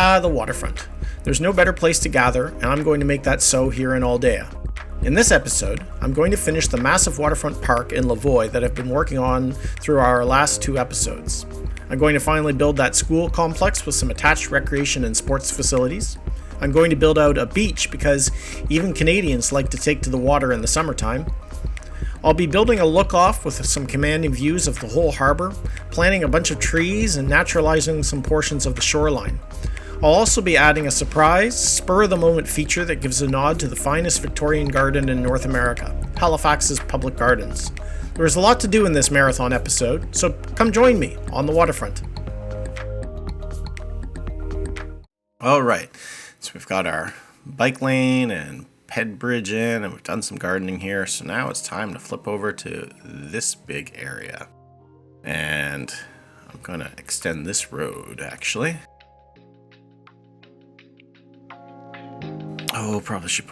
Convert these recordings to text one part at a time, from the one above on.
The waterfront. There's no better place to gather, and I'm going to make that so here in Aldea. In this episode, I'm going to finish the massive waterfront park in Lavoie that I've been working on through our last 2 episodes. I'm going to finally build that school complex with some attached recreation and sports facilities. I'm going to build out a beach because even Canadians like to take to the water in the summertime. I'll be building a look-off with some commanding views of the whole harbour, planting a bunch of trees, and naturalizing some portions of the shoreline. I'll also be adding a surprise, spur-of-the-moment feature that gives a nod to the finest Victorian Garden in North America, Halifax's public gardens. There's a lot to do in this marathon episode, so come join me on the waterfront. Alright, so we've got our bike lane and head bridge in, and we've done some gardening here, so now it's time to flip over to this big area. And I'm going to extend this road, actually. Oh, probably should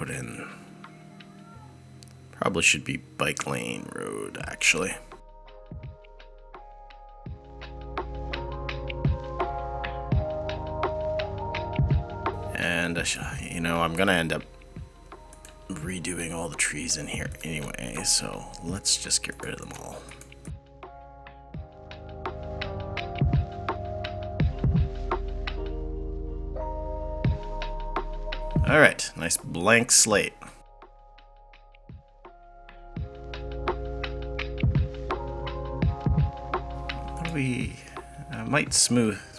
be bike lane road, actually. And I'm going to end up redoing all the trees in here anyway, so let's just get rid of them all. Alright, nice blank slate.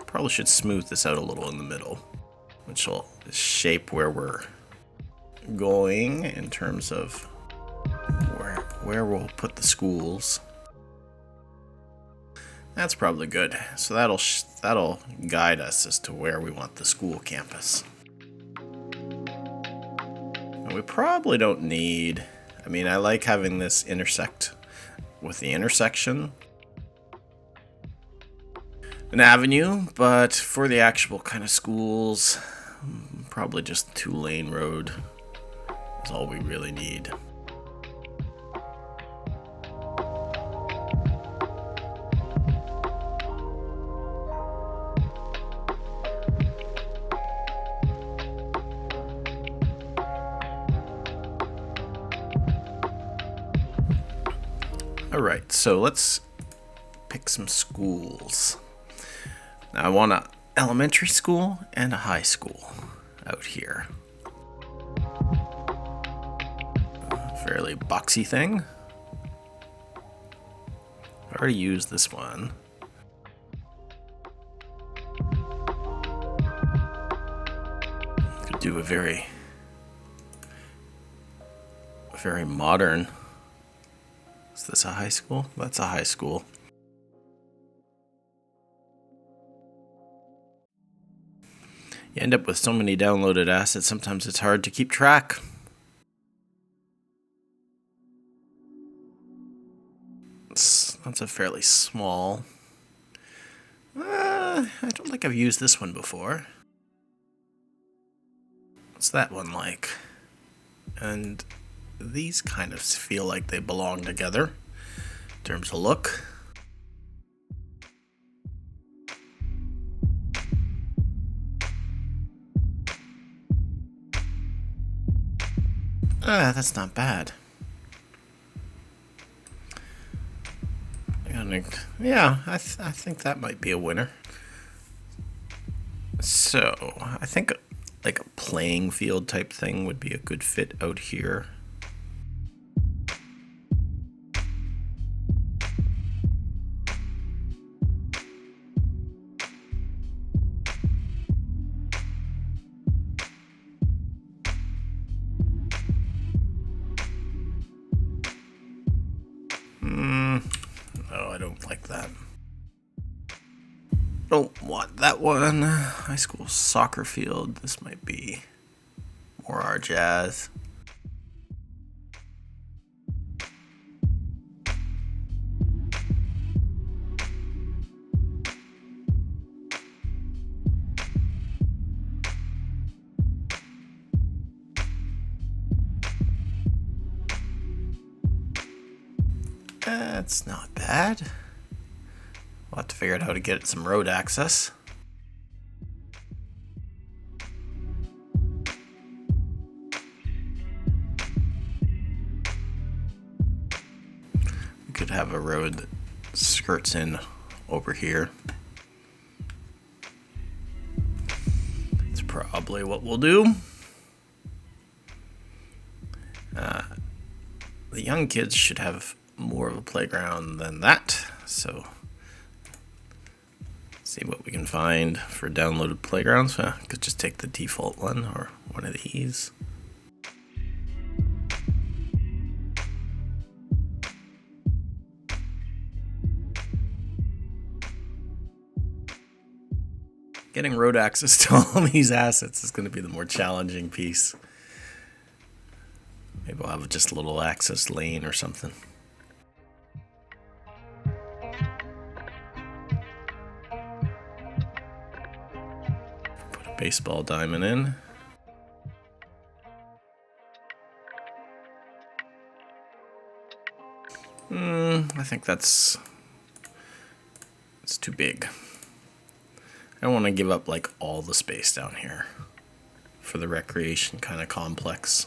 Probably should smooth this out a little in the middle, which will shape where we're going in terms of where we'll put the schools. That's probably good. So that'll guide us as to where we want the school campus. And we probably don't need, I like having this intersect with the intersection, an avenue, but for the actual kind of schools, probably just 2-lane road is all we really need. Alright, so let's pick some schools. Now I want an elementary school and a high school out here. Fairly boxy thing. I've already used this one. Could do a very modern. Is this a high school? That's a high school. You end up with so many downloaded assets, sometimes it's hard to keep track. That's a fairly small. I don't think I've used this one before. What's that one like? And these kind of feel like they belong together in terms of look. That's not bad. Yeah, I think that might be a winner. So, I think like a playing field type thing would be a good fit out here. No, I don't like that. Don't want that one. High school soccer field. This might be more our jazz. That's not bad. We'll have to figure out how to get some road access. could have a road that skirts in over here. That's probably what we'll do. The young kids should have more of a playground than that, so see what we can find for downloaded playgrounds. Could just take the default one or one of these. Getting road access to all these assets is going to be the more challenging piece. Maybe we'll have just a little access lane or something. Put a baseball diamond in. I think it's too big. I don't want to give up like all the space down here for the recreation kind of complex.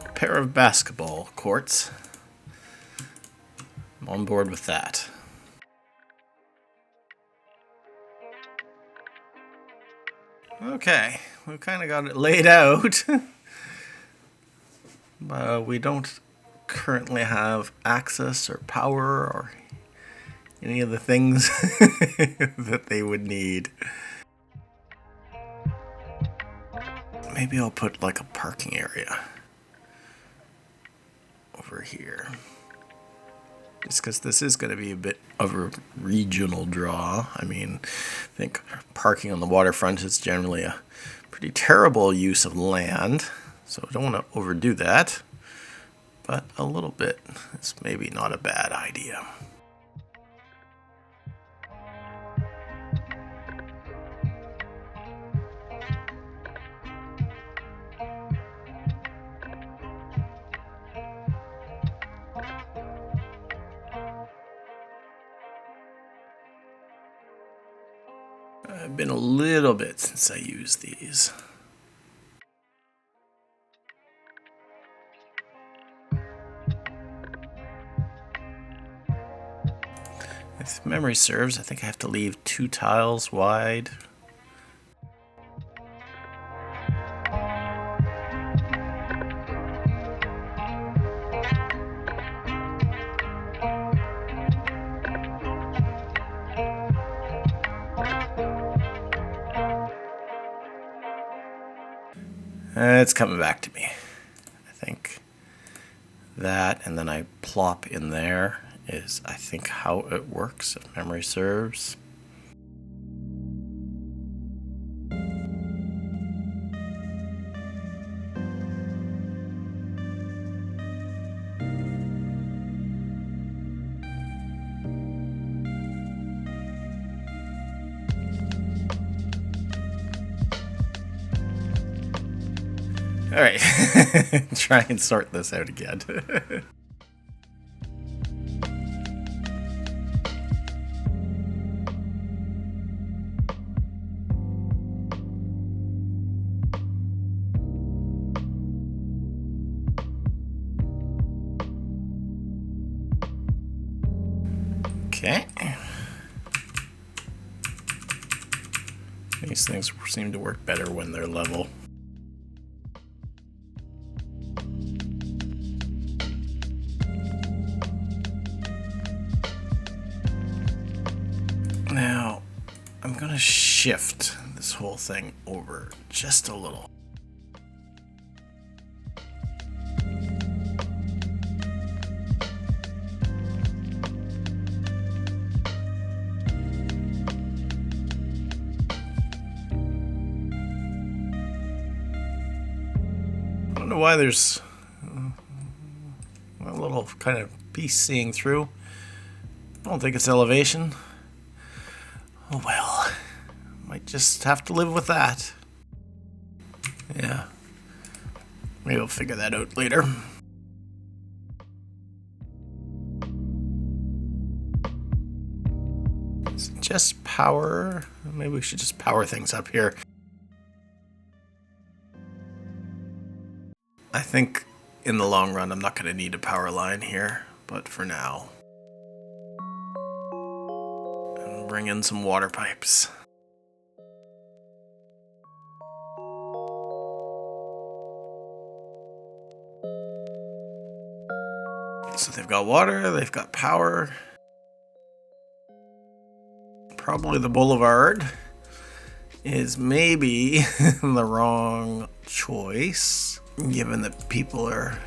A pair of basketball courts. I'm on board with that. Okay, we've kind of got it laid out. We don't currently have access or power or any of the things that they would need. Maybe I'll put like a parking area over here. Just because this is going to be a bit of a regional draw. I mean, I think parking on the waterfront is generally a pretty terrible use of land. So I don't want to overdo that. But a little bit is maybe not a bad idea. It's been a little bit since I used these. If memory serves, I think I have to leave 2 tiles wide. It's coming back to me. I think that, and then I plop in there is, I think, how it works, if memory serves. All right, try and sort this out again. Okay. These things seem to work better when they're level. Now, I'm going to shift this whole thing over just a little. I don't know why there's a little kind of piece seeing through. I don't think it's elevation. Oh well, might just have to live with that. Yeah, maybe I'll figure that out later. Is it just power? Maybe we should just power things up here. I think in the long run, I'm not going to need a power line here, but for now. And bring in some water pipes. So they've got water, they've got power. Probably the boulevard is maybe the wrong choice, given that people are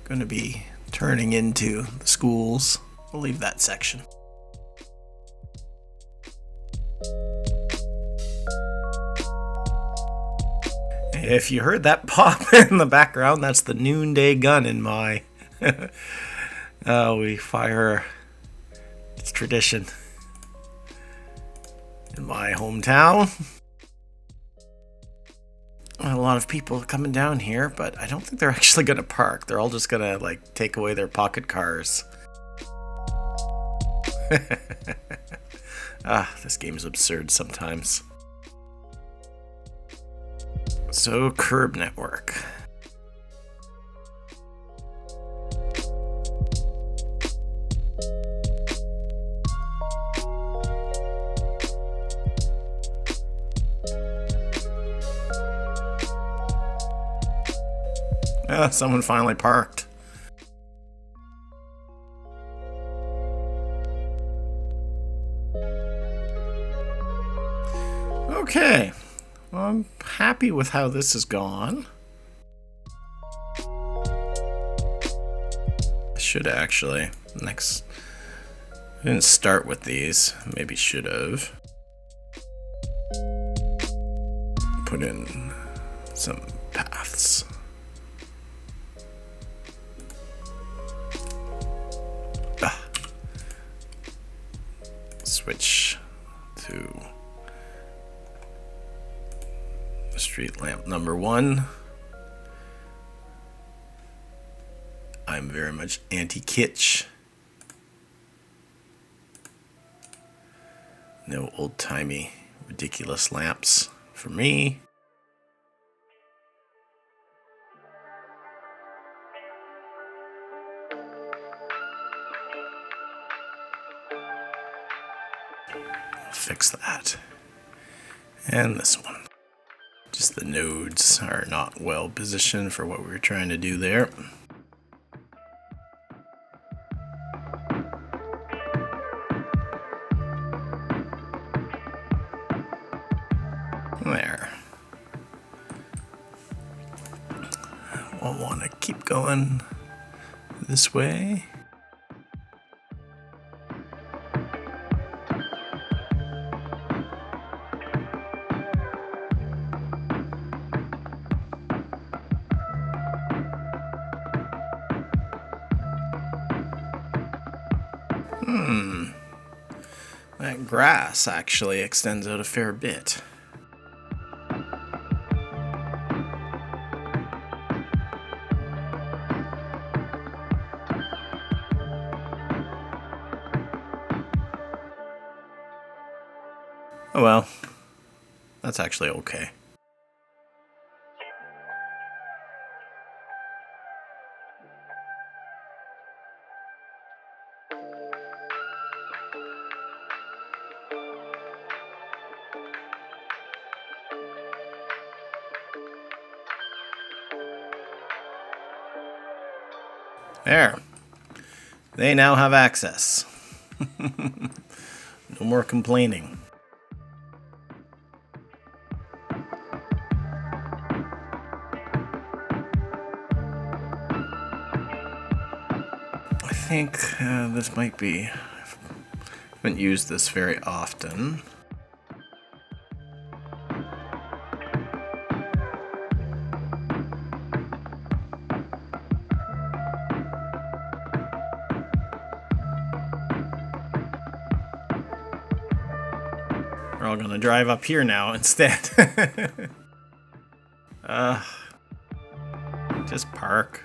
going to be turning into the schools. We'll leave that section. If you heard that pop in the background, that's the noonday gun in my... we fire... It's tradition. In my hometown. A lot of people coming down here, but I don't think they're actually going to park. They're all just going to, like, take away their pocket cars. This game is absurd sometimes. So, curb network. Someone finally parked. Okay. Well, I'm happy with how this has gone. I should actually. I didn't start with these. Maybe should have. Put in some paths. Switch to street lamp number 1. I'm very much anti-kitsch. No old-timey, ridiculous lamps for me. Fix that. And this one. Just the nodes are not well positioned for what we were trying to do there. There. We'll want to keep going this way. That grass actually extends out a fair bit. Oh well, that's actually okay. There. They now have access. No more complaining. I think this might be... I haven't used this very often. We're all gonna drive up here now instead. Just park.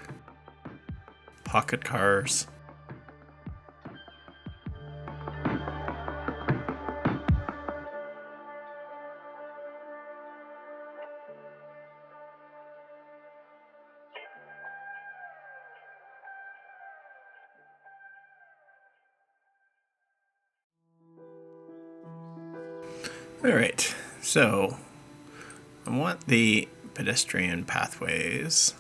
Pocket cars. Alright, so I want the pedestrian pathways.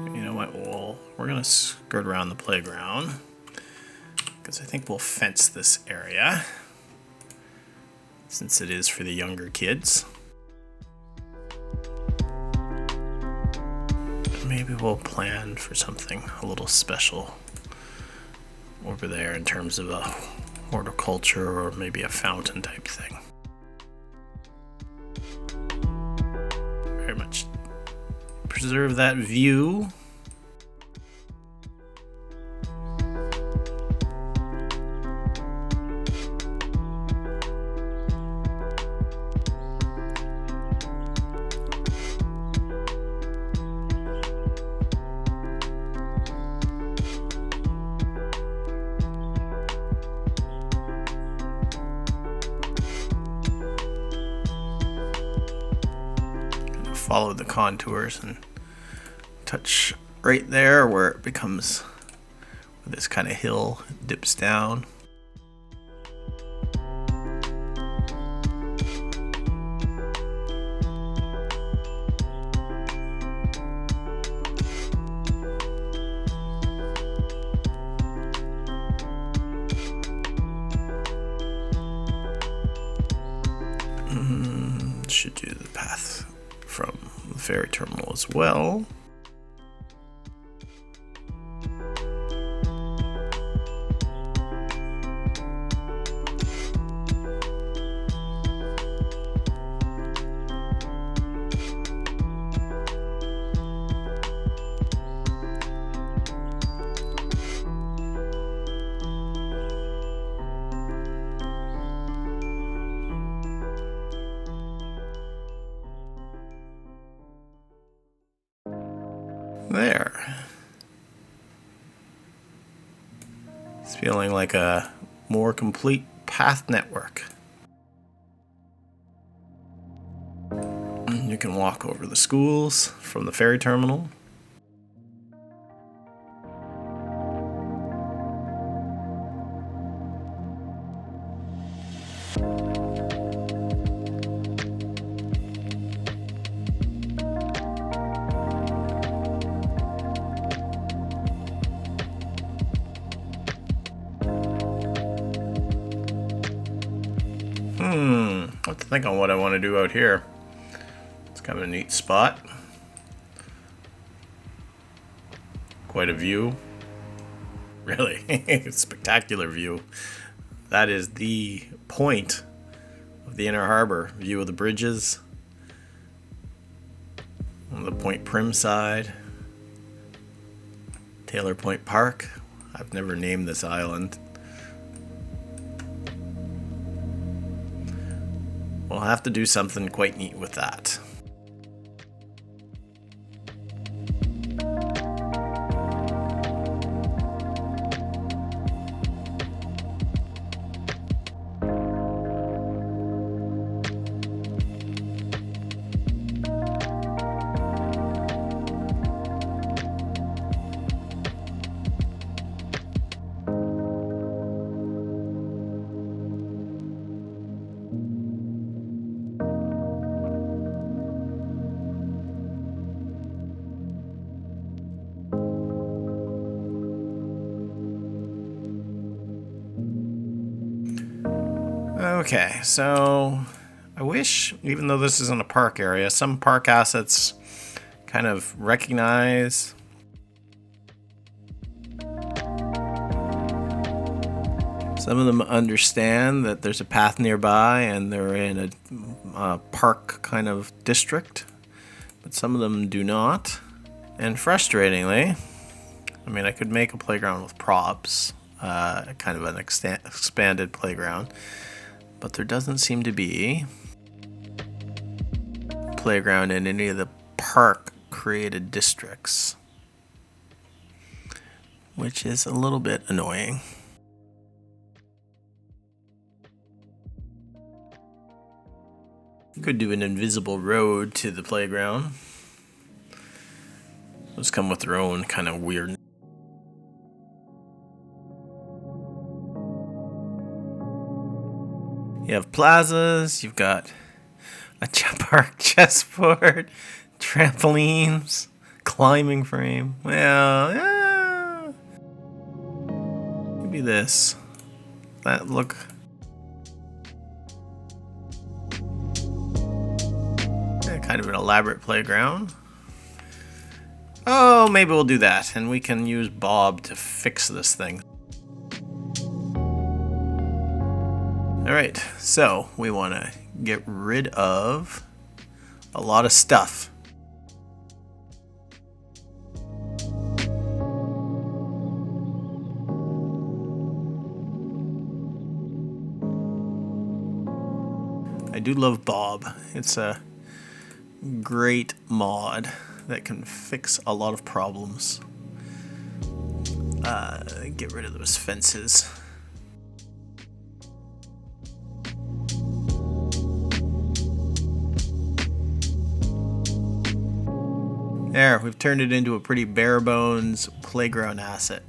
You know what, we're going to skirt around the playground because I think we'll fence this area since it is for the younger kids. Maybe we'll plan for something a little special over there in terms of a horticulture or maybe a fountain type thing. Very much preserve that view. Follow the contours and touch right there where it becomes, where this kind of hill dips down. Should do the path from the ferry terminal as well. There. It's feeling like a more complete path network. You can walk over the schools from the ferry terminal. I have to think on what I want to do out here. It's kind of a neat spot. Quite a view. Really, spectacular view. That is the point of the inner harbor. View of the bridges on the Point Prim side. Taylor Point Park. I've never named this island. We'll have to do something quite neat with that. Okay, so I wish, even though this isn't a park area, some park assets kind of recognize some of them understand that there's a path nearby and they're in a park kind of district, but some of them do not. And frustratingly, I mean, I could make a playground with props, kind of an expanded playground, but there doesn't seem to be a playground in any of the park created districts, which is a little bit annoying. You could do an invisible road to the playground. Those come with their own kind of weird. You have plazas, you've got a park chessboard, trampolines, climbing frame. Well, yeah. Maybe this. That look. Yeah, kind of an elaborate playground. Oh, maybe we'll do that, and we can use Bob to fix this thing. Alright, so we want to get rid of a lot of stuff. I do love Bob. It's a great mod that can fix a lot of problems. Get rid of those fences. There, we've turned it into a pretty bare bones playground asset.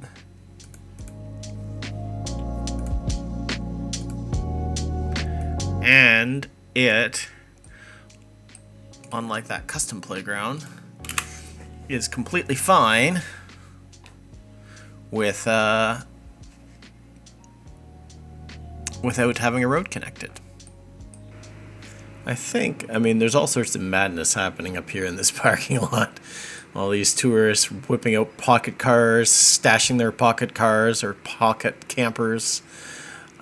And it, unlike that custom playground, is completely fine with without having a road connected. I mean, there's all sorts of madness happening up here in this parking lot. All these tourists whipping out pocket cars, stashing their pocket cars or pocket campers.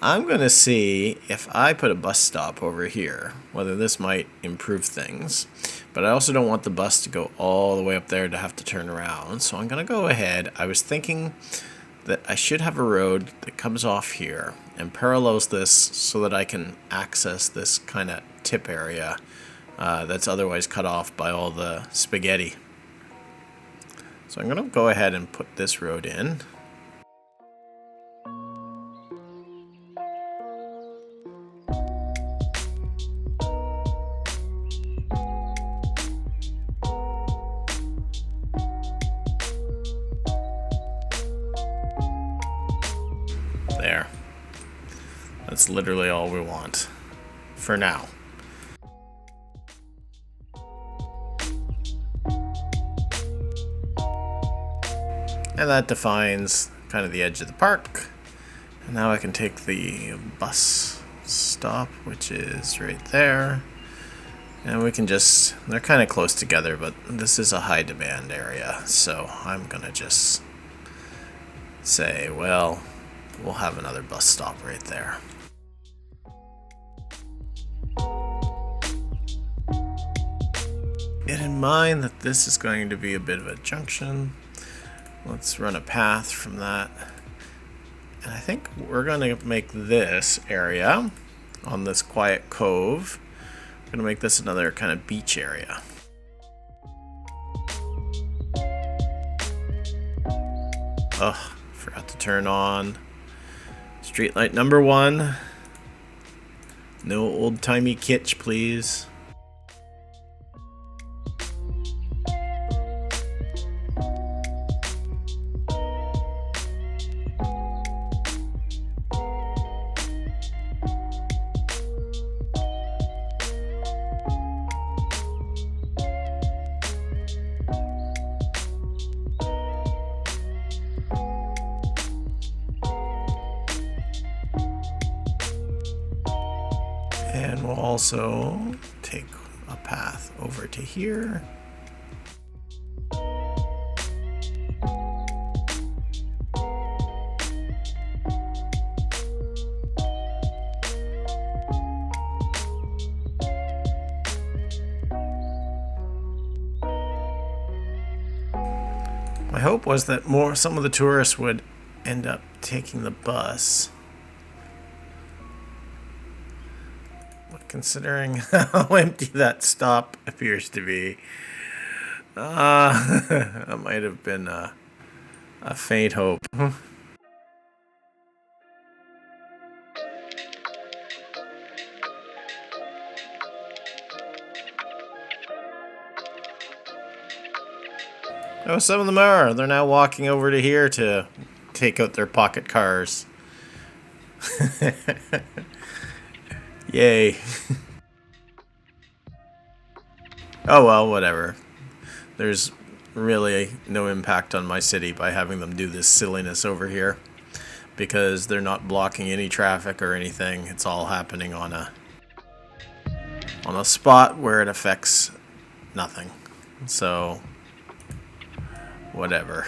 I'm going to see if I put a bus stop over here, whether this might improve things. But I also don't want the bus to go all the way up there to have to turn around. So I'm going to go ahead. I was thinking that I should have a road that comes off here and parallels this so that I can access this kind of tip area that's otherwise cut off by all the spaghetti. So I'm going to go ahead and put this road in. There. That's literally all we want for now. And that defines kind of the edge of the park. And now I can take the bus stop, which is right there. And we can just, they're kind of close together, but this is a high demand area. So I'm going to just say, well, we'll have another bus stop right there. Get in mind that this is going to be a bit of a junction. Let's run a path from that. And I think we're going to make this area on this quiet cove. We're going to make this another kind of beach area. Oh, forgot to turn on street light number 1. No old-timey kitsch, please. And we'll also take a path over to here. My hope was that some of the tourists would end up taking the bus. Considering how empty that stop appears to be, that might have been a faint hope. Oh, some of them are. They're now walking over to here to take out their pocket cars. Yay. Oh well, whatever. There's really no impact on my city by having them do this silliness over here, because they're not blocking any traffic or anything. It's all happening on a spot where it affects nothing. So whatever.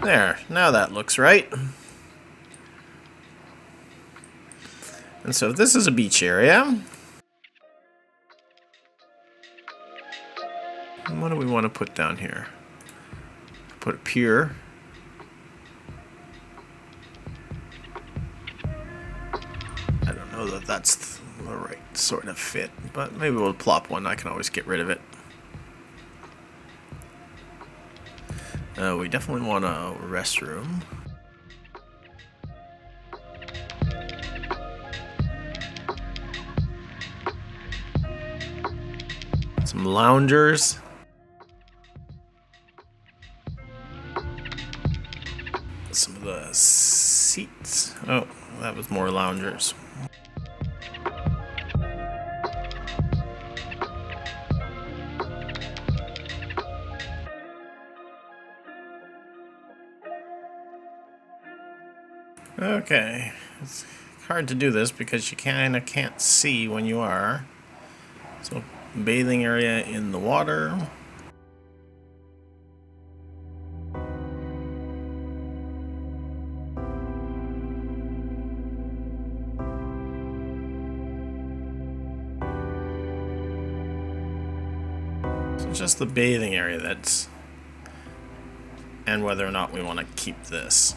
There, now that looks right. And so this is a beach area. And what do we want to put down here? Put a pier. I don't know that that's the right sort of fit, but maybe we'll plop one. I can always get rid of it. We definitely want a restroom. Some loungers. Some of the seats. Oh, that was more loungers. Okay, it's hard to do this because you kind of can't see when you are. So, bathing area in the water. So just the bathing area that's, and whether or not we want to keep this.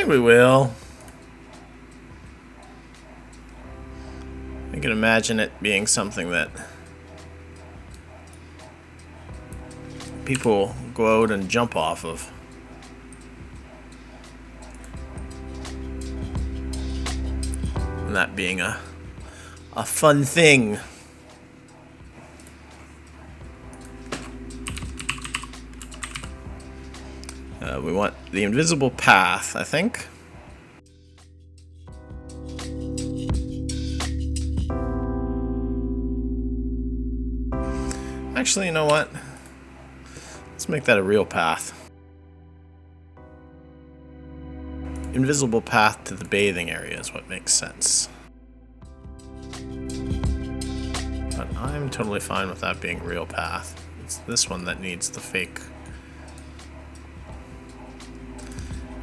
We will. I can imagine it being something that people go out and jump off of. And that being a fun thing. We want the invisible path, I think. Actually, you know what? Let's make that a real path. Invisible path to the bathing area is what makes sense. But I'm totally fine with that being a real path. It's this one that needs the fake.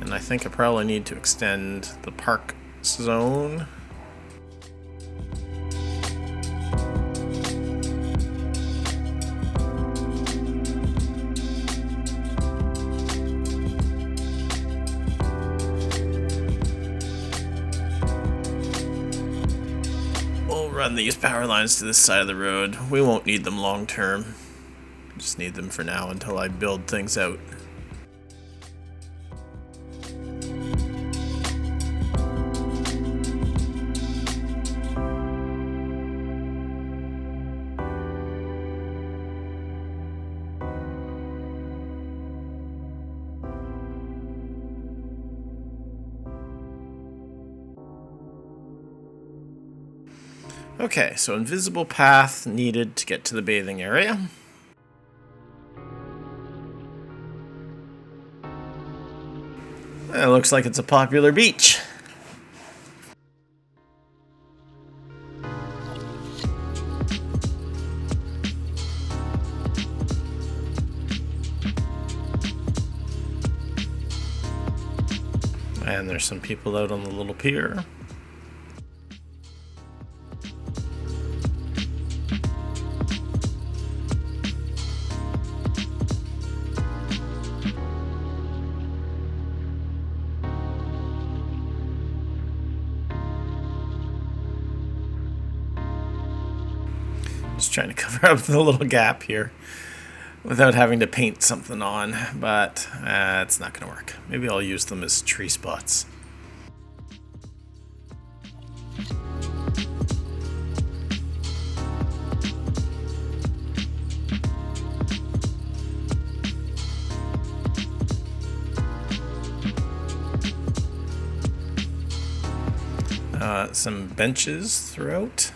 And I think I probably need to extend the park zone. We'll run these power lines to this side of the road. We won't need them long term. Just need them for now until I build things out. Okay, so invisible path needed to get to the bathing area. It looks like it's a popular beach. And there's some people out on the little pier. Just trying to cover up the little gap here without having to paint something on, but it's not going to work. Maybe I'll use them as tree spots. some benches throughout.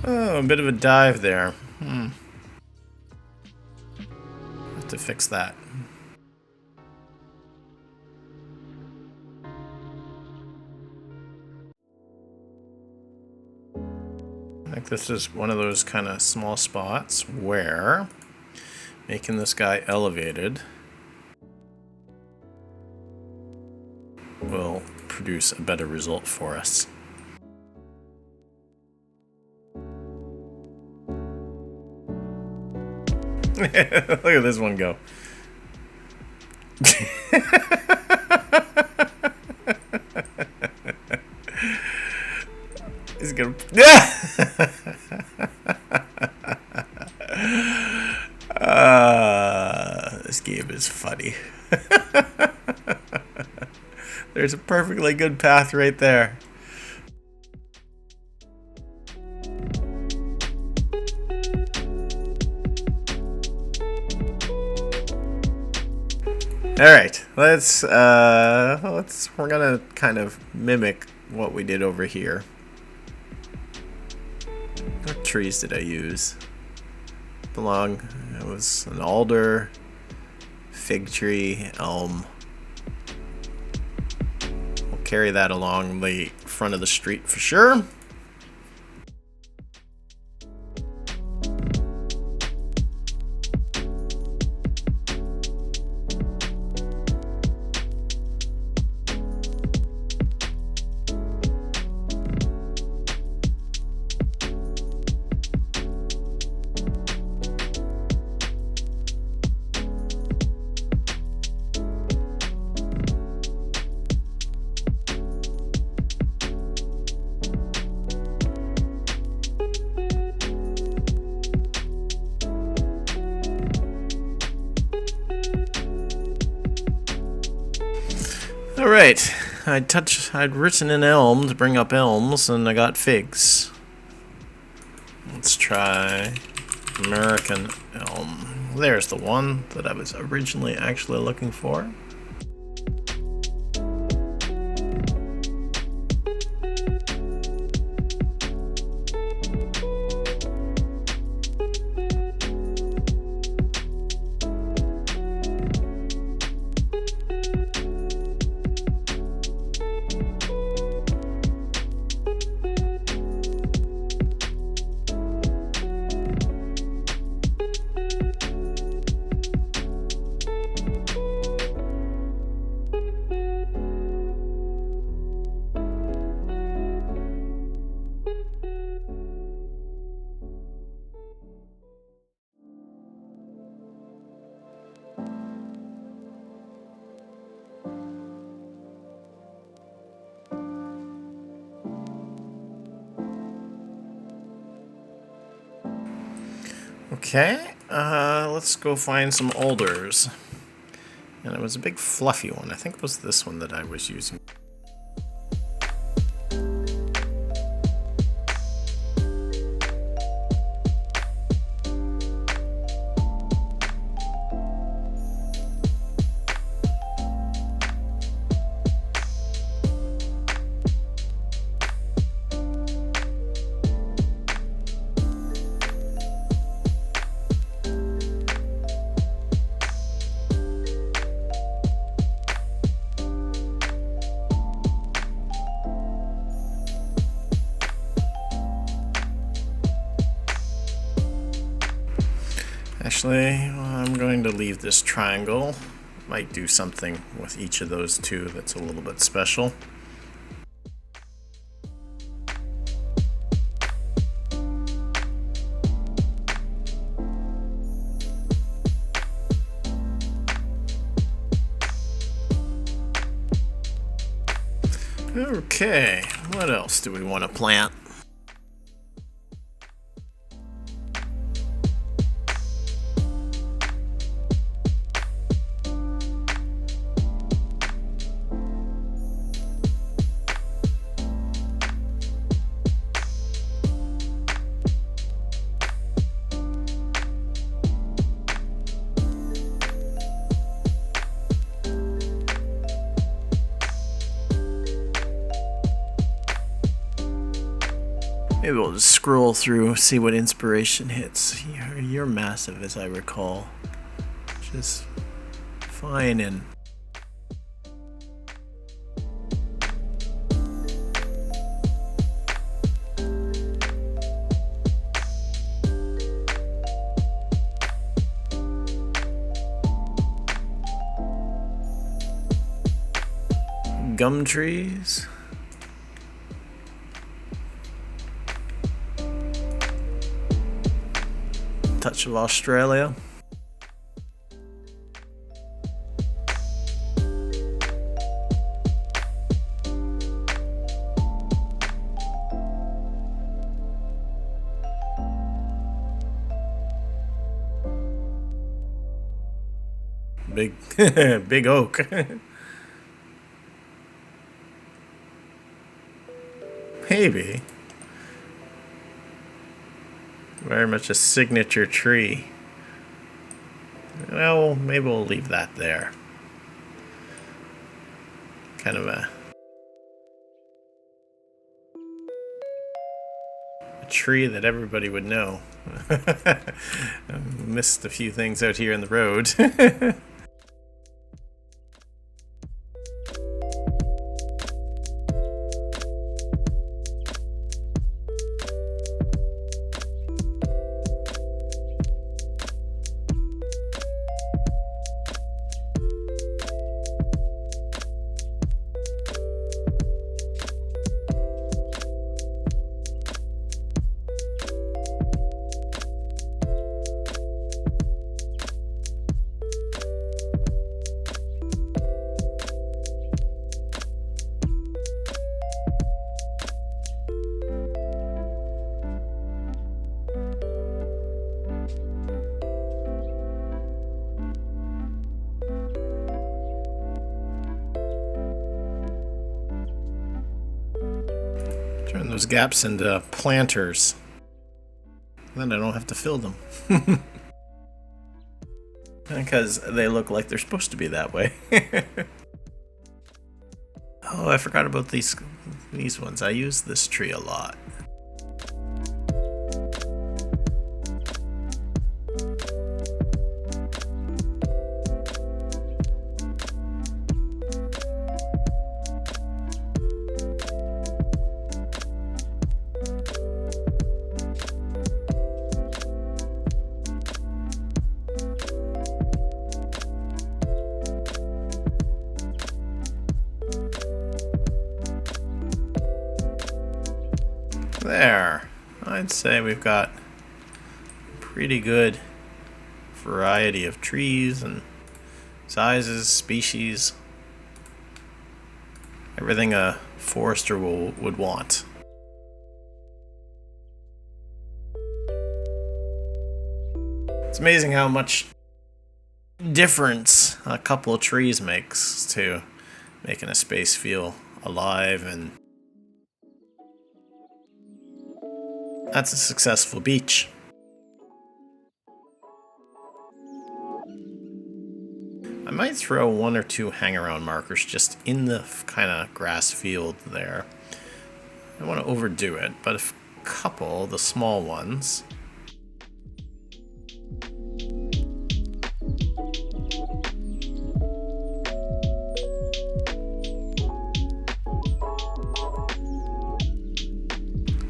Oh, a bit of a dive there. Have to fix that. I think this is one of those kind of small spots where making this guy elevated will produce a better result for us. Look at this one go. He's gonna. This game is funny. There's a perfectly good path right there. All right, we're gonna kind of mimic what we did over here. What trees did I use? It was an alder, fig tree, elm. We'll carry that along the front of the street for sure. Alright, I'd written in elm to bring up elms, and I got figs. Let's try American elm. There's the one that I was originally actually looking for. Okay, let's go find some alders. And it was a big fluffy one. I think it was this one that I was using. Actually, I'm going to leave this triangle. Might do something with each of those two that's a little bit special. Okay, what else do we want to plant? Maybe we'll just scroll through, see what inspiration hits. You're massive, as I recall. Which is fine and... Gum trees. Touch of Australia. Big, big oak. Maybe. Very much a signature tree. Well, maybe we'll leave that there. Kind of a tree that everybody would know. I missed a few things out here in the road. Turn those gaps into planters. Then I don't have to fill them. Because they look like they're supposed to be that way. Oh, I forgot about these ones. I use this tree a lot. There. I'd say we've got a pretty good variety of trees and sizes, species. Everything a forester would want. It's amazing how much difference a couple of trees makes to making a space feel alive, and that's a successful beach. I might throw one or two hang-around markers just in the kind of grass field there. I don't want to overdo it, but a couple, the small ones.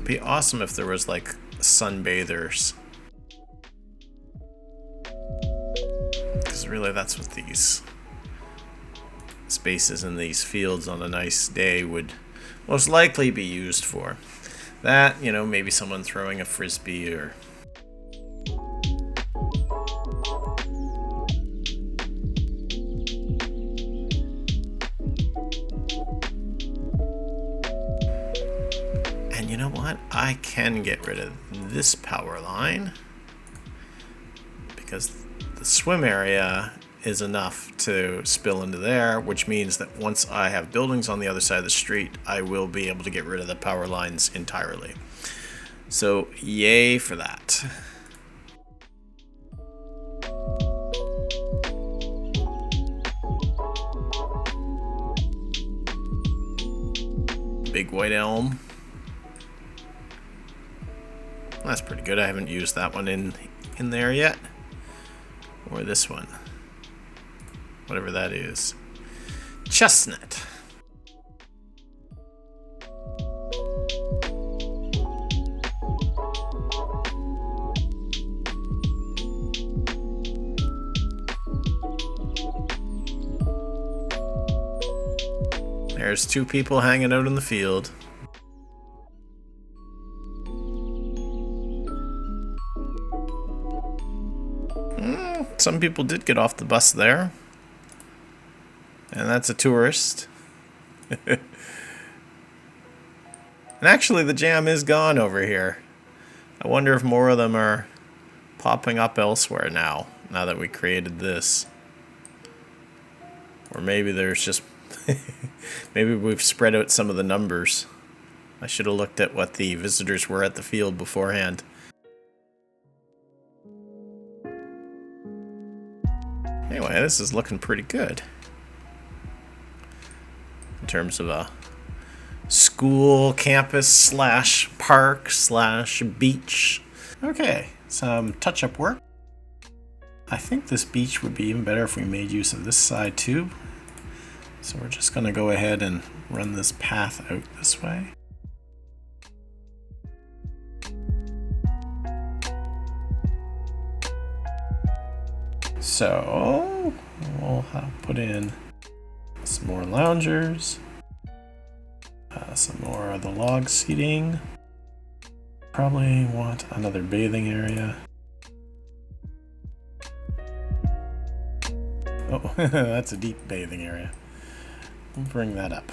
It'd be awesome if there was like sunbathers. Because really that's what these spaces in these fields on a nice day would most likely be used for. That, you know, maybe someone throwing a frisbee or... And you know what? I can get rid of this power line because the swim area is enough to spill into there, which means that once I have buildings on the other side of the street, I will be able to get rid of the power lines entirely. So, yay for that. Big white elm. That's pretty good. I haven't used that one in there yet. Or this one. Whatever that is. Chestnut. There's two people hanging out in the field. Some people did get off the bus there. And that's a tourist. And actually the jam is gone over here. I wonder if more of them are popping up elsewhere now that we created this. Or maybe there's just... maybe we've spread out some of the numbers. I should have looked at what the visitors were at the field beforehand. Anyway, this is looking pretty good. In terms of a school campus slash park slash beach. Okay, some touch-up work. I think this beach would be even better if we made use of this side too. So we're just going to go ahead and run this path out this way. So we'll put in some more loungers, some more of the log seating. Probably want another bathing area. Oh, that's a deep bathing area. We'll bring that up.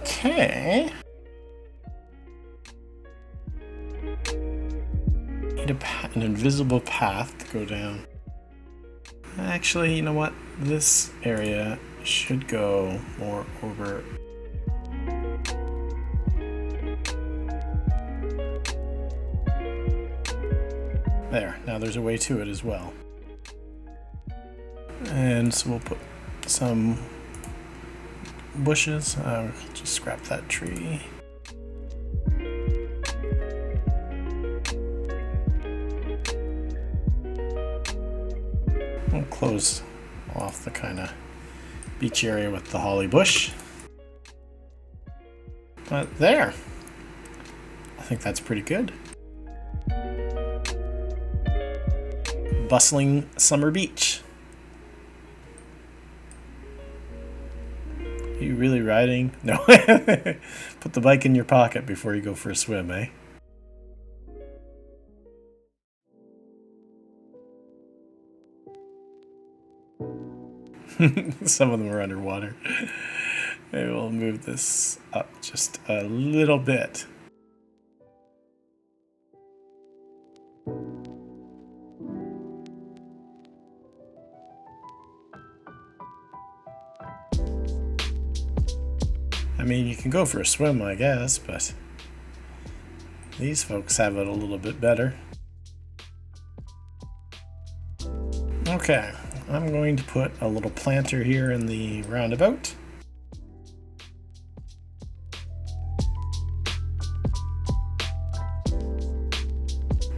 Okay. Need an invisible path to go down. Actually, you know what? This area should go more over. There, now there's a way to it as well. And so we'll put some bushes. Just scrap that tree. We'll close off the kind of beach area with the holly bush. But there. I think that's pretty good. Bustling summer beach. Are you really riding? No. Put the bike in your pocket before you go for a swim, eh? Some of them are underwater. Maybe we'll move this up just a little bit. I mean, you can go for a swim, I guess, but these folks have it a little bit better. Okay, I'm going to put a little planter here in the roundabout.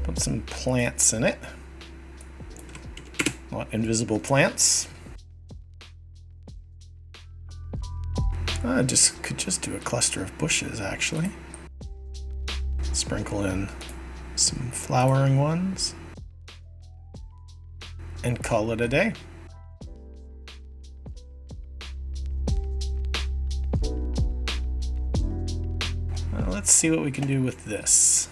Put some plants in it. Invisible plants. I could just do a cluster of bushes, actually. Sprinkle in some flowering ones. And call it a day. Well, let's see what we can do with this.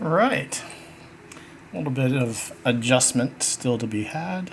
Right. A little bit of adjustment still to be had.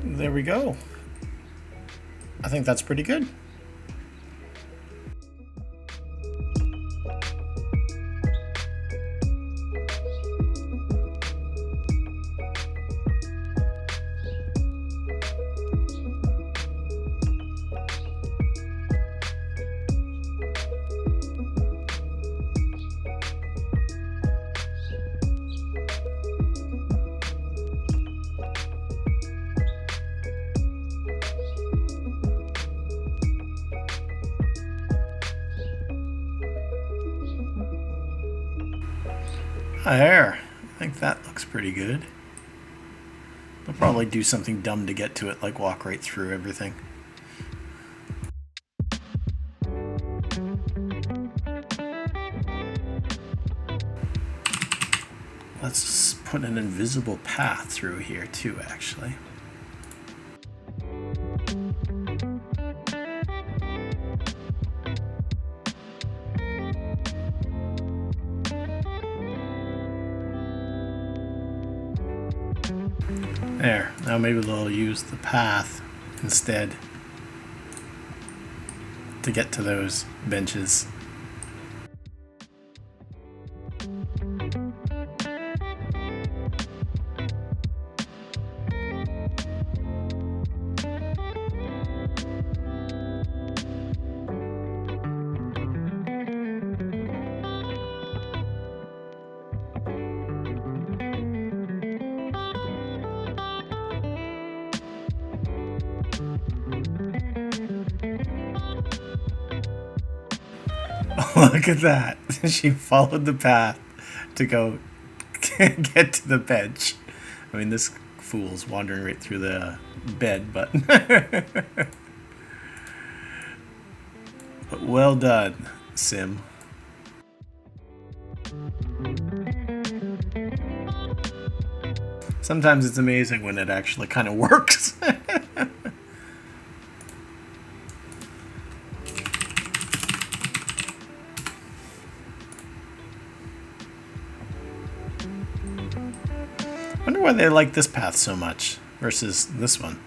There we go. I think that's pretty good. There. I think that looks pretty good. They'll probably do something dumb to get to it, like walk right through everything. Let's put an invisible path through here too, actually. There, now maybe they'll use the path instead to get to those benches. Look at that. She followed the path to go get to the bench. I mean, this fool's wandering right through the bed, but but well done, Sim. Sometimes it's amazing when it actually kind of works. I wonder why they like this path so much versus this one.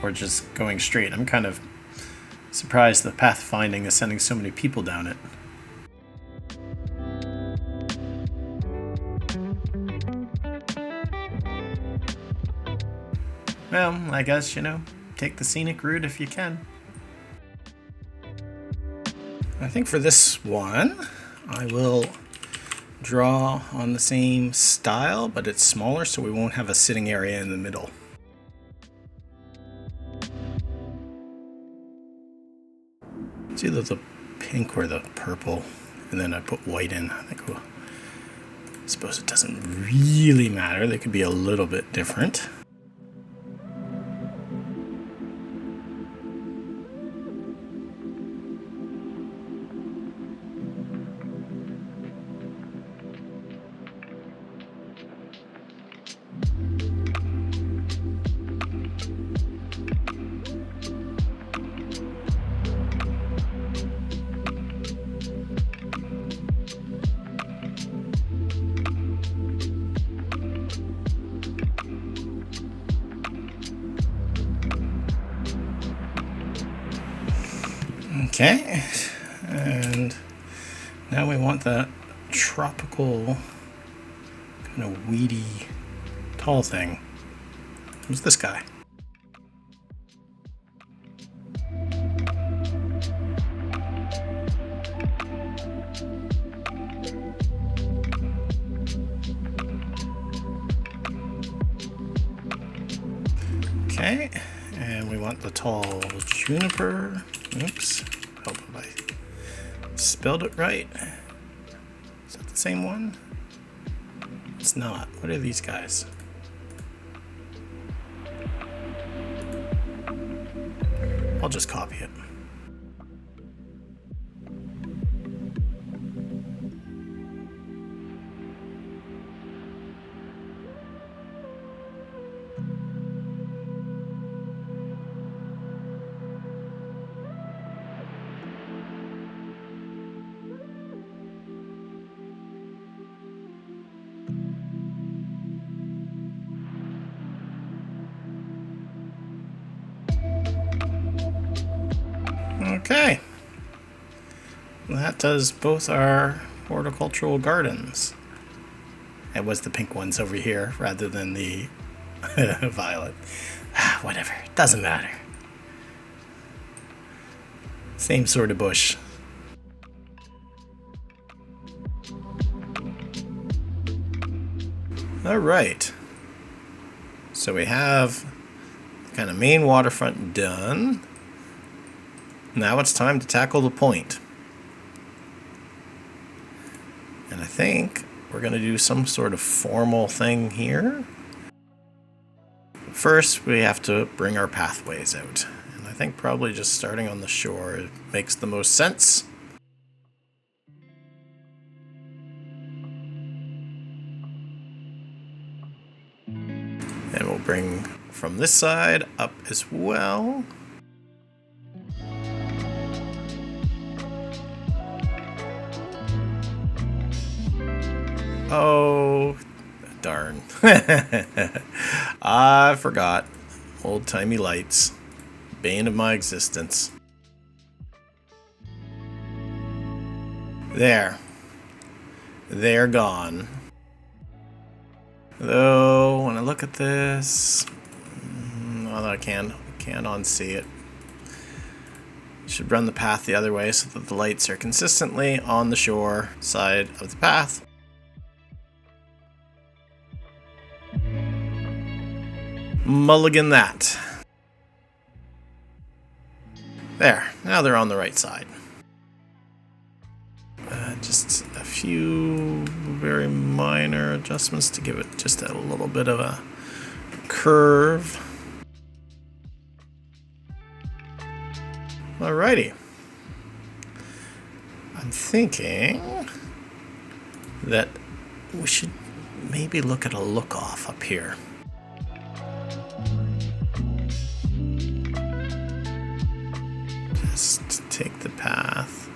Or just going straight. I'm kind of surprised the pathfinding is sending so many people down it. Well, I guess, take the scenic route if you can. I think for this one, I will draw on the same style, but it's smaller, so we won't have a sitting area in the middle. It's either the pink or the purple, and then I put white in. I suppose it doesn't really matter. They could be a little bit different. Okay, and now we want that tropical kind of weedy tall thing. Who's this guy? Okay, and we want the tall juniper. Oops, hope I spelled it right. Is that the same one? It's not. What are these guys? I'll just copy it. Okay, that does both our horticultural gardens. It was the pink ones over here rather than the violet. Whatever, doesn't matter. Same sort of bush. All right, so we have kind of main waterfront done. Now it's time to tackle the point. And I think we're going to do some sort of formal thing here. First, we have to bring our pathways out. And I think probably just starting on the shore makes the most sense. And we'll bring from this side up as well. Oh, darn. I forgot. Old-timey lights. Bane of my existence. There. They're gone. Though, when I look at this... Well, I can't unsee it. Should run the path the other way so that the lights are consistently on the shore side of the path. Mulligan that. There, now they're on the right side. Just a few very minor adjustments to give it just a little bit of a curve. Alrighty. I'm thinking that we should maybe look at a look-off up here. Just take the path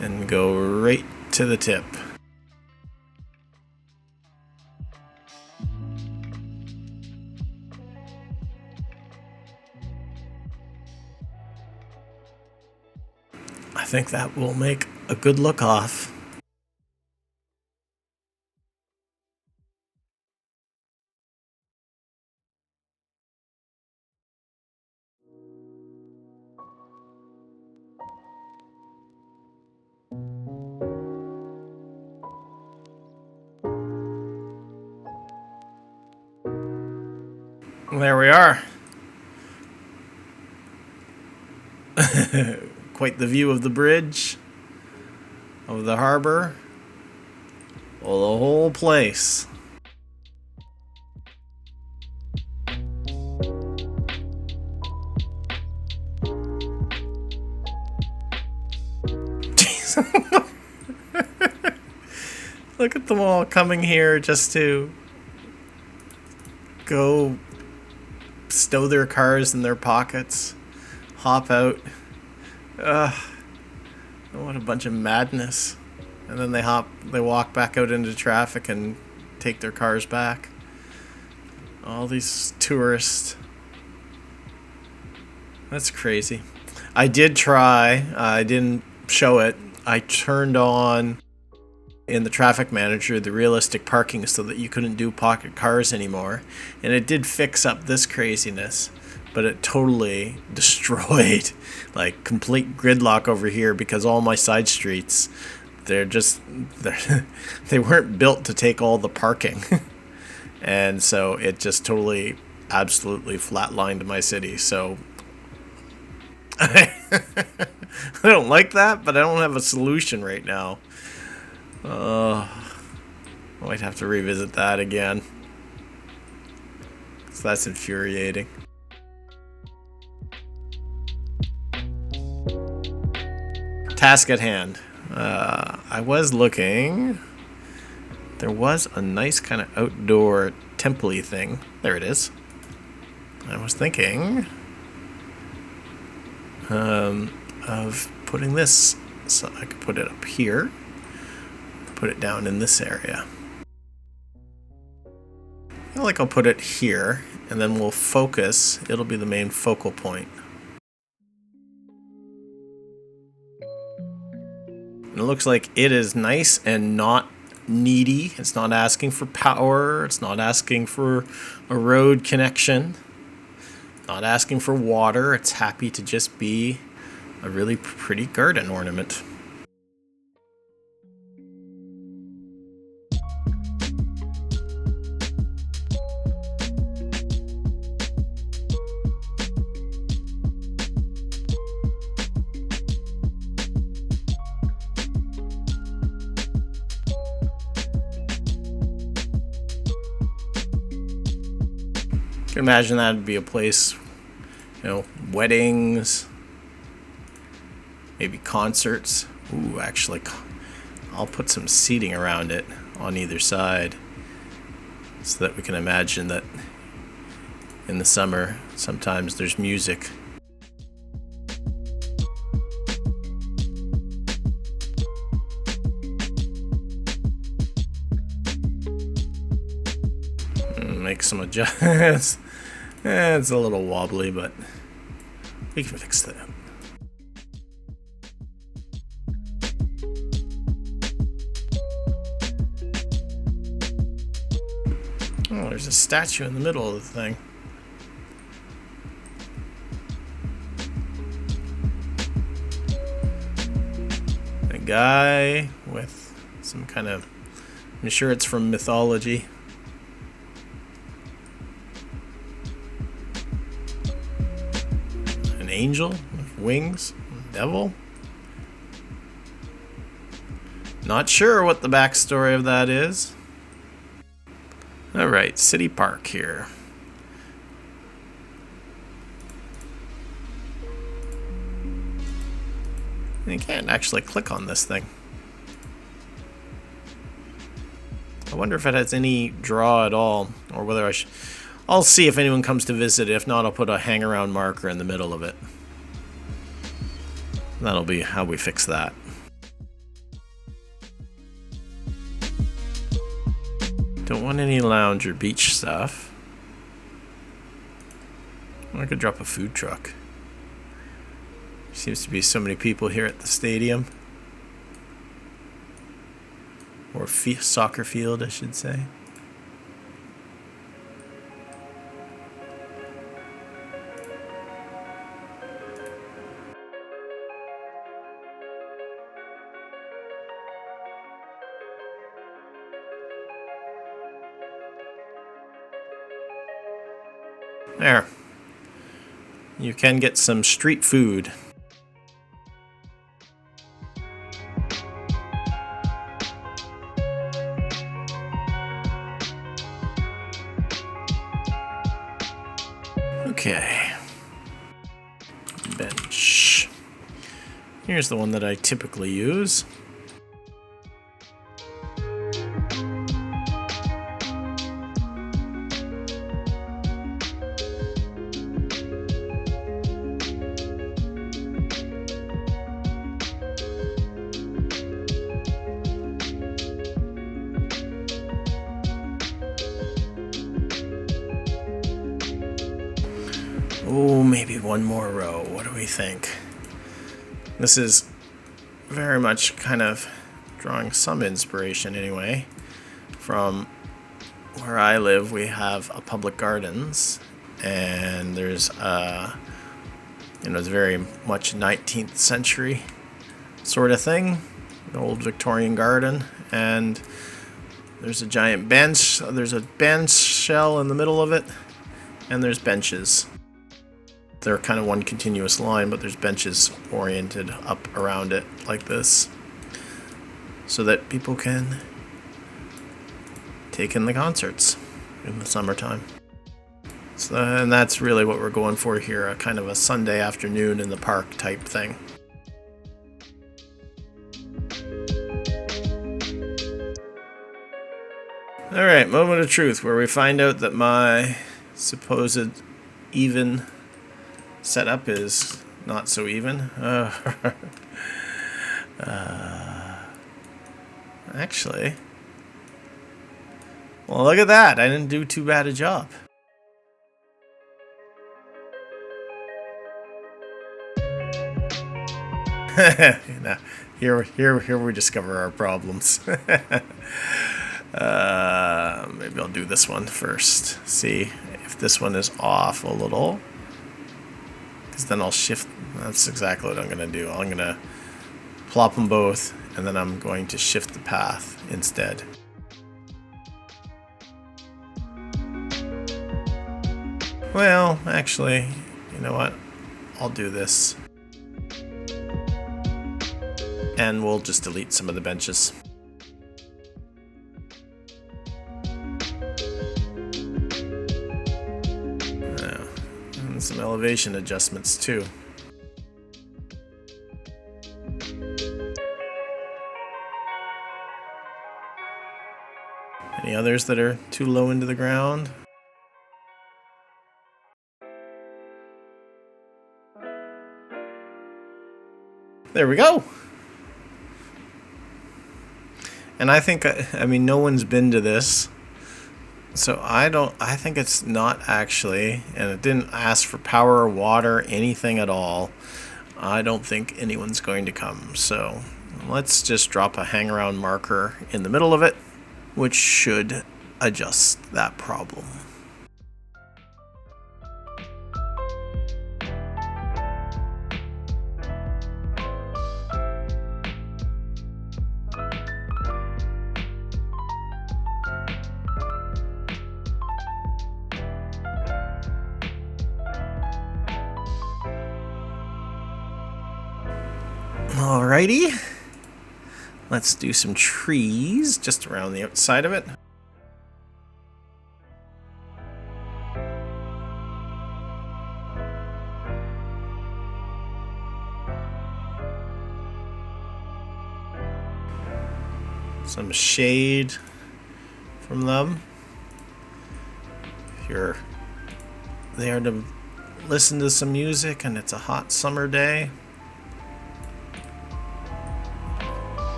and go right to the tip. I think that will make a good look off. There we are. Quite the view of the bridge, of the harbor, well, the whole place. Jeez. Look at them all coming here just to go stow their cars in their pockets, hop out. What a bunch of madness. And then they walk back out into traffic and take their cars back. All these tourists. That's crazy. I did try. I didn't show it. I turned on in the traffic manager the realistic parking so that you couldn't do pocket cars anymore, and it did fix up this craziness, but it totally destroyed like complete gridlock over here because all my side streets, they weren't built to take all the parking. And so it just totally absolutely flatlined my city. So I don't like that, but I don't have a solution right now. I might have to revisit that again. So that's infuriating. Task at hand. I was looking. There was a nice kind of outdoor temple-y thing. There it is. I was thinking of putting this, so I could put it up here, put it down in this area. I feel like I'll put it here, and then we'll focus. It'll be the main focal point. And it looks like it is nice and not needy. It's not asking for power. It's not asking for a road connection. Not asking for water. It's happy to just be a really pretty garden ornament. I can imagine that would be a place, weddings, maybe concerts. Ooh, actually, I'll put some seating around it on either side so that we can imagine that in the summer, sometimes there's music. Make some adjustments. It's a little wobbly, but we can fix that. Oh, there's a statue in the middle of the thing. A guy with some kind of, I'm sure it's from mythology. Angel with wings, devil. Not sure what the backstory of that is. Alright, City Park here. You can't actually click on this thing. I wonder if it has any draw at all, or whether I'll see if anyone comes to visit. If not, I'll put a hang around marker in the middle of it. That'll be how we fix that. Don't want any lounge or beach stuff. I could drop a food truck. Seems to be so many people here at the stadium. Or soccer field, I should say. There. You can get some street food. Okay. Bench. Here's the one that I typically use. Oh, maybe one more row. What do we think? This is very much kind of drawing some inspiration anyway from where I live. We have a public gardens, and there's it's very much 19th century sort of thing, the old Victorian Garden, and there's a giant bench. There's a bench shell in the middle of it, and there's benches. They're kind of one continuous line, but there's benches oriented up around it like this, so that people can take in the concerts in the summertime. So, and that's really what we're going for here, a kind of a Sunday afternoon in the park type thing. Alright, moment of truth, where we find out that my supposed even setup is not so even. Actually, well, look at that. I didn't do too bad a job. Now, here we discover our problems. Maybe I'll do this one first. See if this one is off a little. Because then I'll shift. That's exactly what I'm going to do. I'm going to plop them both, and then I'm going to shift the path instead. Well, actually, you know what? I'll do this. And we'll just delete some of the benches. And some elevation adjustments too. Any others that are too low into the ground? There we go. And I think, no one's been to this, so I think it's not actually, and it didn't ask for power or water, anything at all. I don't think anyone's going to come, so let's just drop a hang around marker in the middle of it, which should adjust that problem. Alrighty, let's do some trees just around the outside of it. Some shade from them. If you're there to listen to some music and it's a hot summer day,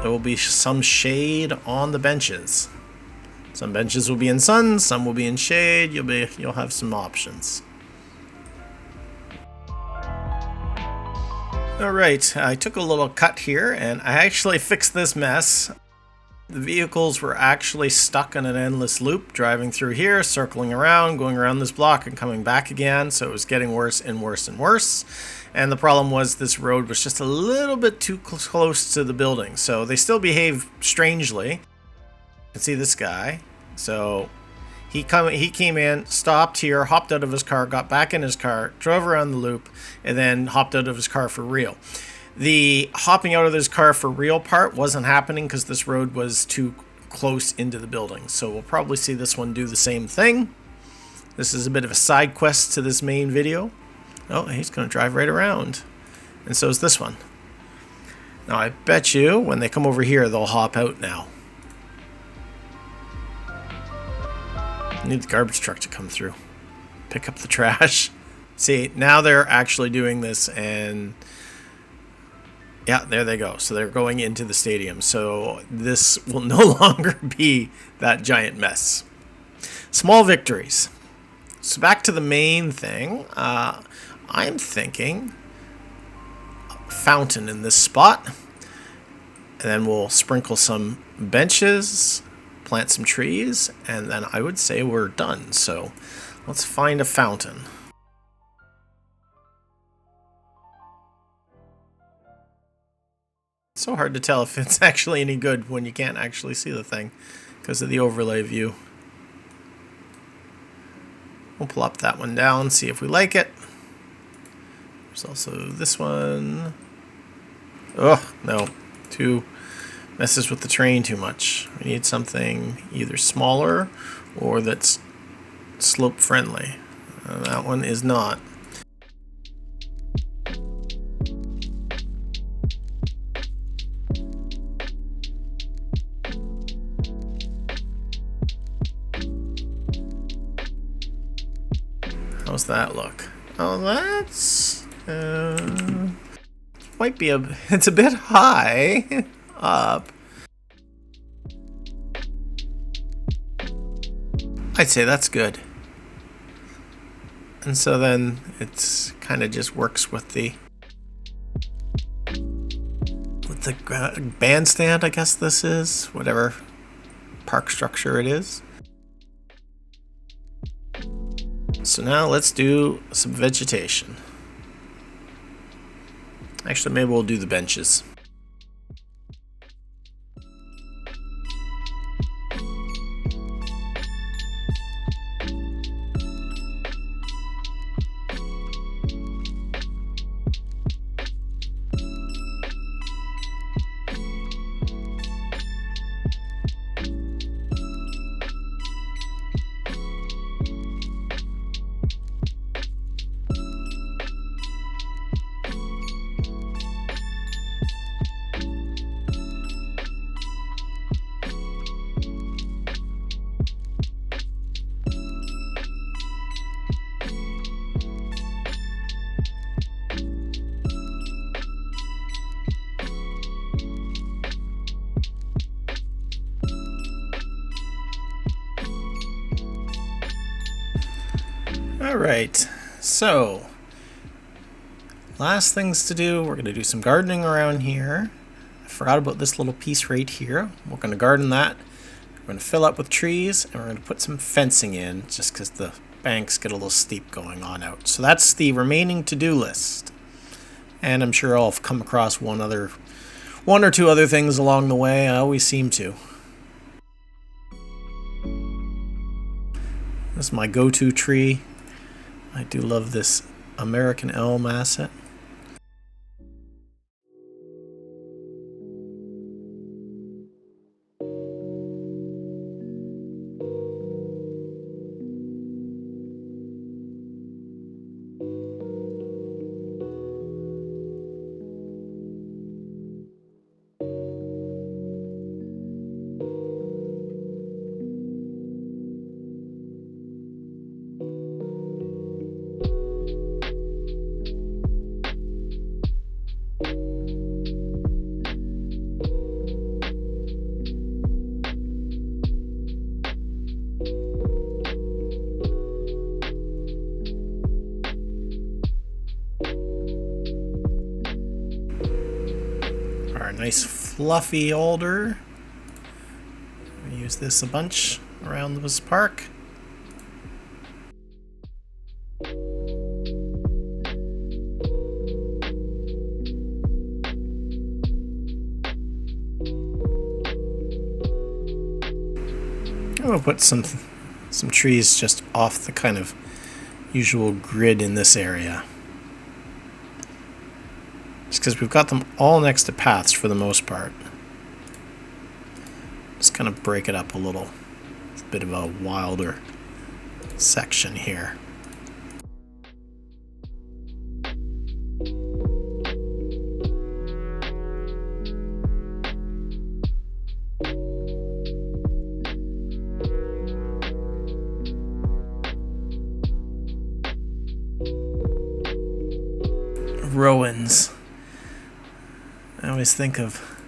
there will be some shade on the benches. Some benches will be in sun, some will be in shade. You'll have some options. Alright, I took a little cut here and I actually fixed this mess. The vehicles were actually stuck in an endless loop, driving through here, circling around, going around this block and coming back again, so it was getting worse and worse and worse. And the problem was this road was just a little bit too close to the building, so they still behave strangely. You can see this guy. So he came in, stopped here, hopped out of his car, got back in his car, drove around the loop, and then hopped out of his car for real. The hopping out of his car for real part wasn't happening because this road was too close into the building. So we'll probably see this one do the same thing. This is a bit of a side quest to this main video. Oh, he's going to drive right around. And so is this one. Now I bet you when they come over here, they'll hop out now. I need the garbage truck to come through. Pick up the trash. See, now they're actually doing this, and yeah, there they go. So they're going into the stadium. So this will no longer be that giant mess. Small victories. So back to the main thing. I'm thinking fountain in this spot. And then we'll sprinkle some benches, plant some trees, and then I would say we're done. So let's find a fountain. It's so hard to tell if it's actually any good when you can't actually see the thing because of the overlay view. We'll plop that one down, see if we like it. There's also this one. Oh, no. Too messes with the terrain too much. We need something either smaller or that's slope friendly. That one is not. How's that look? Oh, that's might be it's a bit high up. I'd say that's good. And so then it's kind of just works with the bandstand, I guess this is, whatever park structure it is. So now let's do some vegetation. Actually, maybe we'll do the benches. Alright, so last things to do, we're going to do some gardening around here. I forgot about this little piece right here. We're going to garden that. We're going to fill up with trees, and we're going to put some fencing in just because the banks get a little steep going on out. So that's the remaining to-do list. And I'm sure I'll come across one or two other things along the way. I always seem to. This is my go-to tree. I do love this American elm asset. Nice fluffy alder. I use this a bunch around this park. I'm gonna put some trees just off the kind of usual grid in this area. Because we've got them all next to paths for the most part. Just kind of break it up a little. It's a bit of a wilder section here. Rowans. I always think of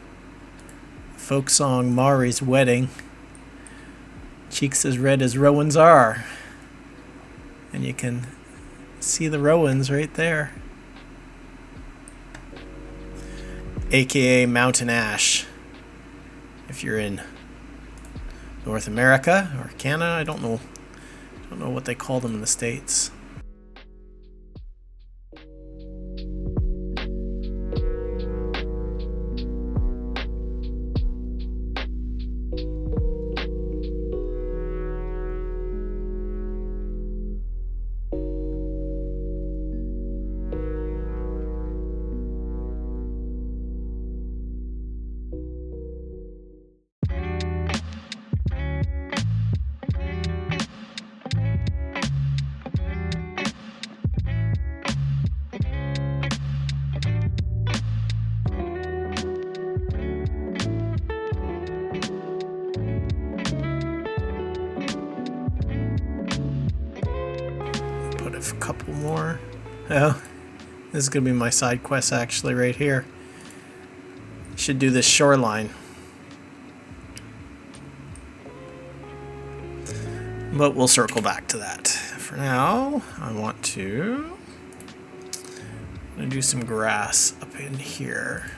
folk song Maury's Wedding. Cheeks as red as Rowans are. And you can see the Rowans right there. aka mountain ash. If you're in North America or Canada, I don't know what they call them in the States. A couple more. Oh, this is gonna be my side quest actually right here. Should do this shoreline, but we'll circle back to that. For now, I'm gonna do some grass up in here.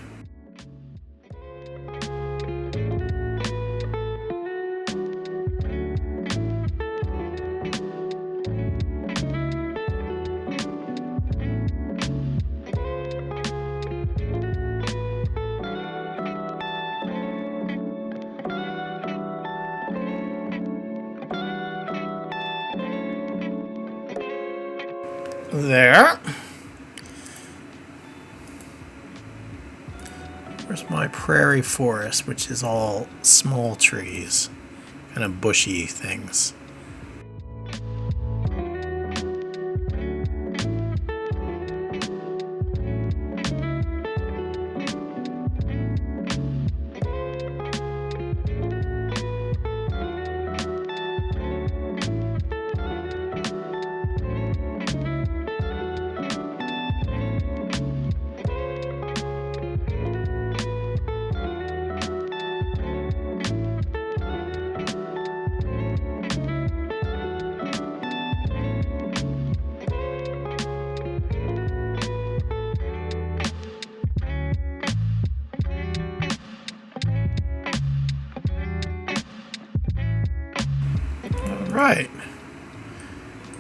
There. Where's my prairie forest, which is all small trees, kind of bushy things. Right.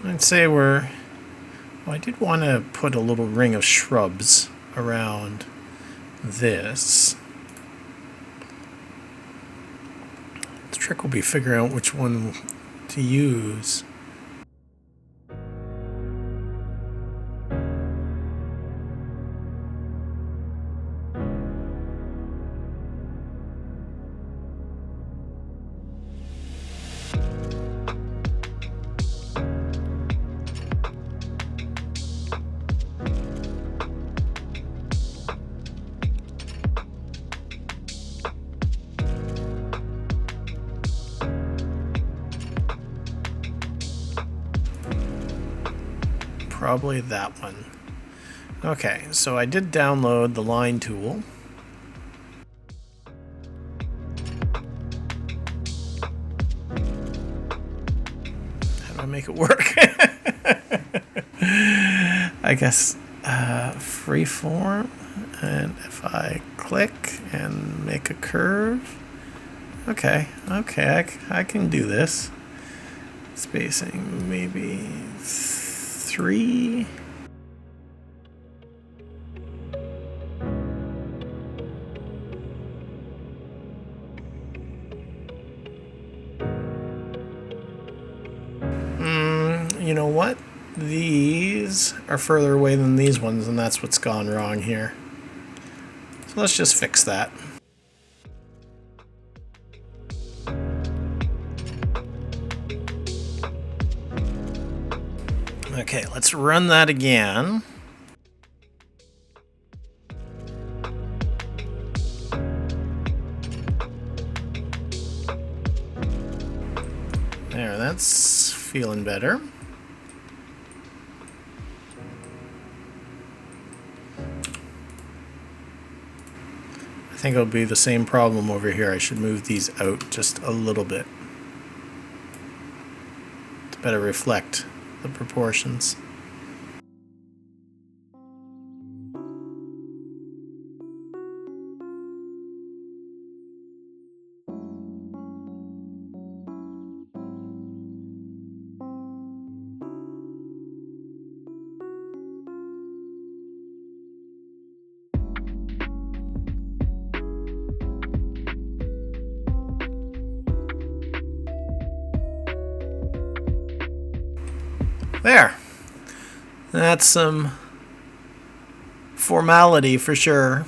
I'd say well, I did want to put a little ring of shrubs around this. The trick will be figuring out which one to use. Probably that one. Okay, so I did download the line tool. How do I make it work? I guess freeform, and if I click and make a curve. Okay, I can do this. Spacing maybe 3. You know what? These are further away than these ones, and that's what's gone wrong here. So let's just fix that. Okay, let's run that again. There, that's feeling better. I think it'll be the same problem over here. I should move these out just a little bit to better reflect the proportions. There. That's some formality for sure.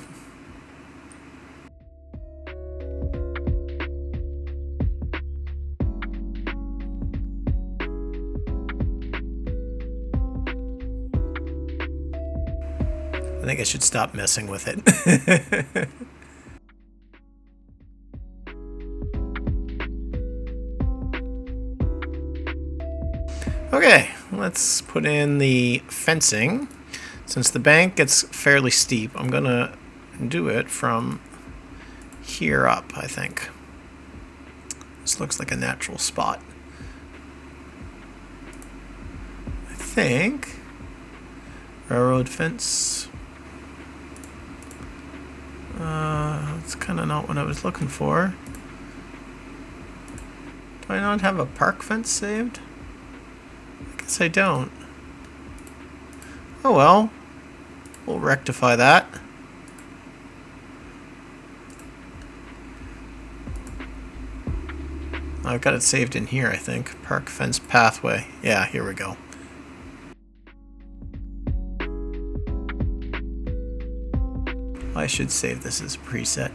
I think I should stop messing with it. Okay, let's put in the fencing. Since the bank gets fairly steep, I'm gonna do it from here up, I think. This looks like a natural spot. I think. Railroad fence. That's kind of not what I was looking for. Do I not have a park fence saved? I guess I don't. Oh well. We'll rectify that. I've got it saved in here, I think. Park fence pathway. Yeah, here we go. I should save this as a preset,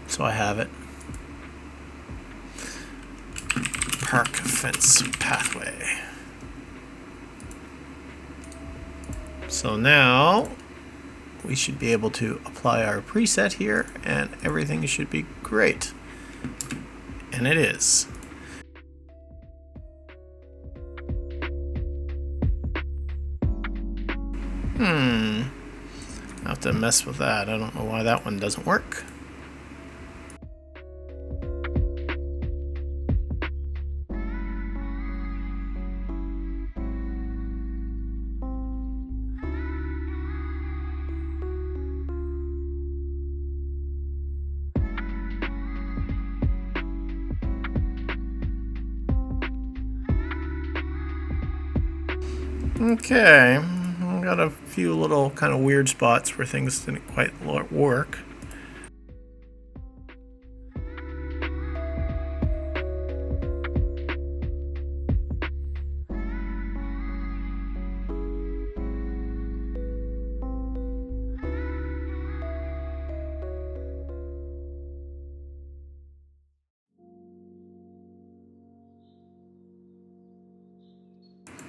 so I have it. Park fence pathway. So now we should be able to apply our preset here and everything should be great. And it is. I have to mess with that. I don't know why that one doesn't work. Okay, I've got a few little kind of weird spots where things didn't quite work.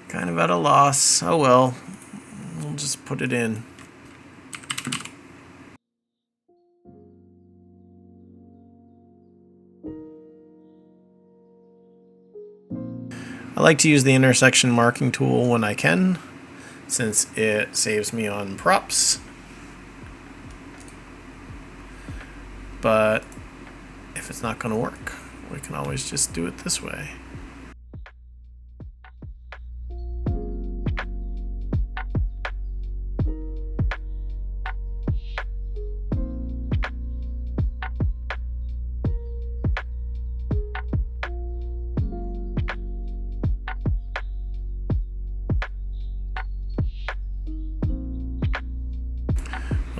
Kind of at a loss. Oh well. We'll just put it in. I like to use the intersection marking tool when I can, since it saves me on props. But if it's not going to work, we can always just do it this way.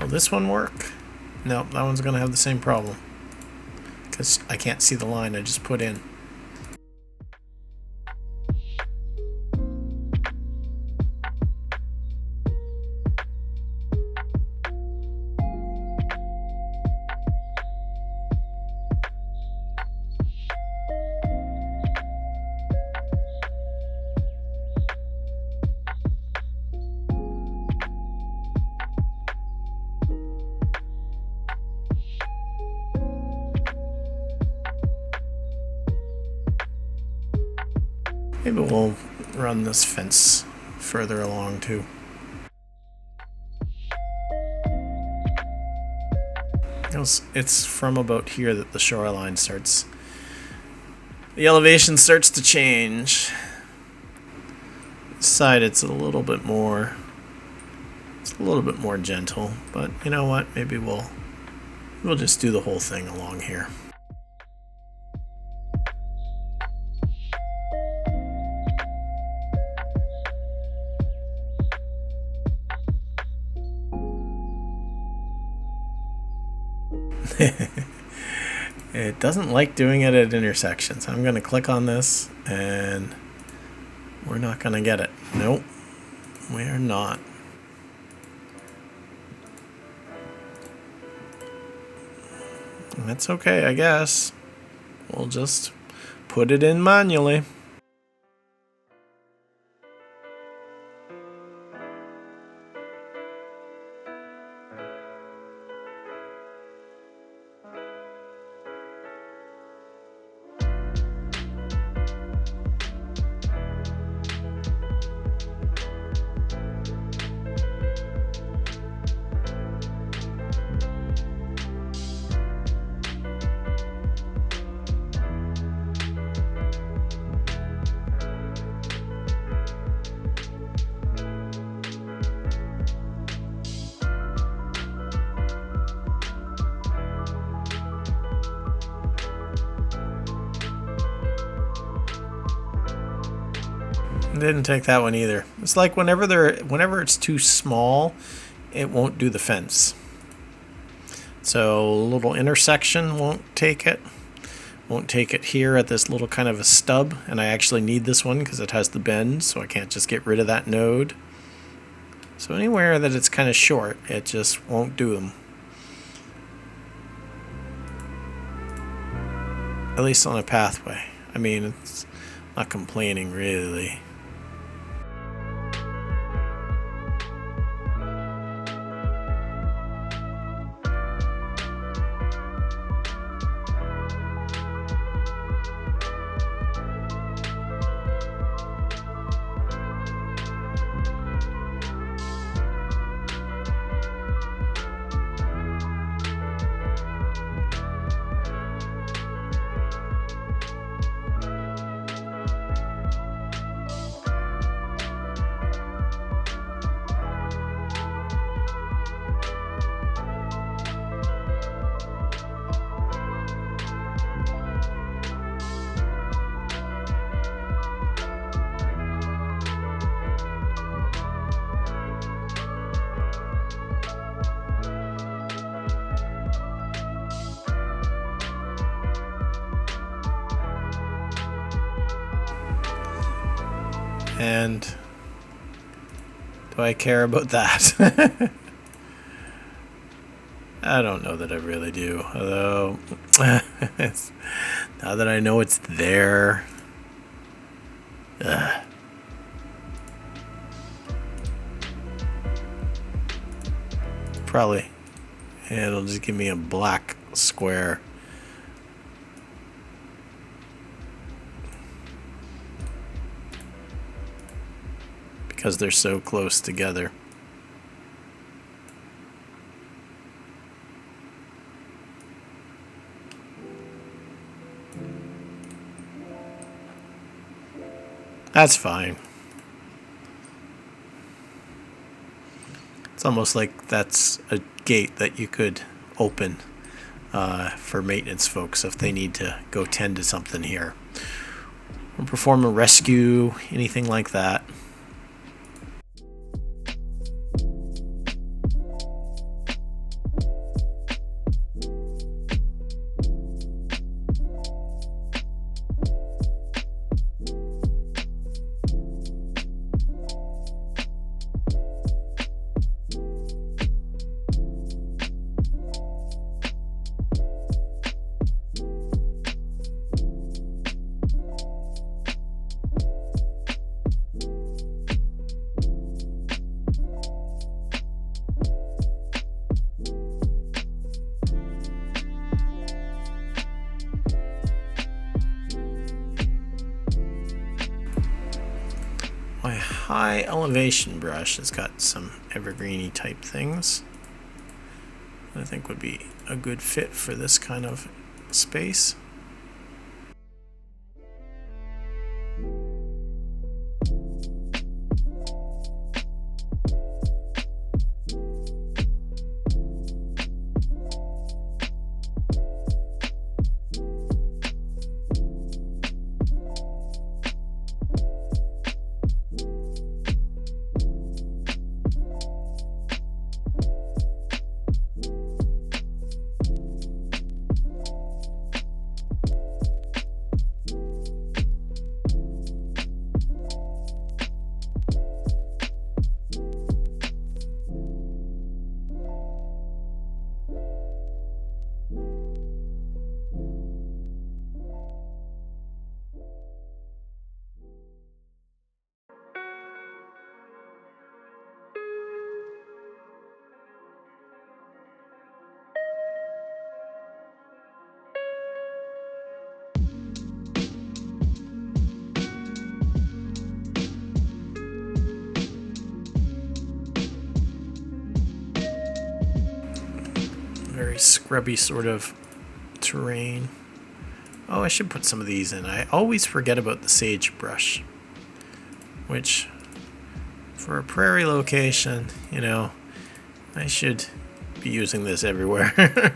Will this one work? No, that one's going to have the same problem, because I can't see the line I just put in. Maybe we'll run this fence further along too. It's from about here that the shoreline starts. The elevation starts to change. This side it's a little bit more. It's a little bit more gentle, but you know what? Maybe we'll just do the whole thing along here. It doesn't like doing it at intersections. I'm going to click on this and We're not going to get it. Nope. We're not. That's okay, I guess. We'll just put it in manually. Didn't take that one either. It's like whenever it's too small, it won't do the fence. So a little intersection won't take it. Won't take it here at this little kind of a stub, and I actually need this one because it has the bend, so I can't just get rid of that node. So anywhere that it's kind of short, it just won't do them. At least on a pathway. I mean, it's not complaining really. And do I care about that? I don't know that I really do. Although, now that I know it's there. Probably. It'll just give me a black square. Because they're so close together. That's fine. It's almost like that's a gate that you could open for maintenance folks if they need to go tend to something here. Or perform a rescue, anything like that. My high elevation brush has got some evergreeny type things I think would be a good fit for this kind of space. scrubby sort of terrain. Oh, I should put some of these in. I always forget about the sagebrush, which for a prairie location, you know, I should be using this everywhere.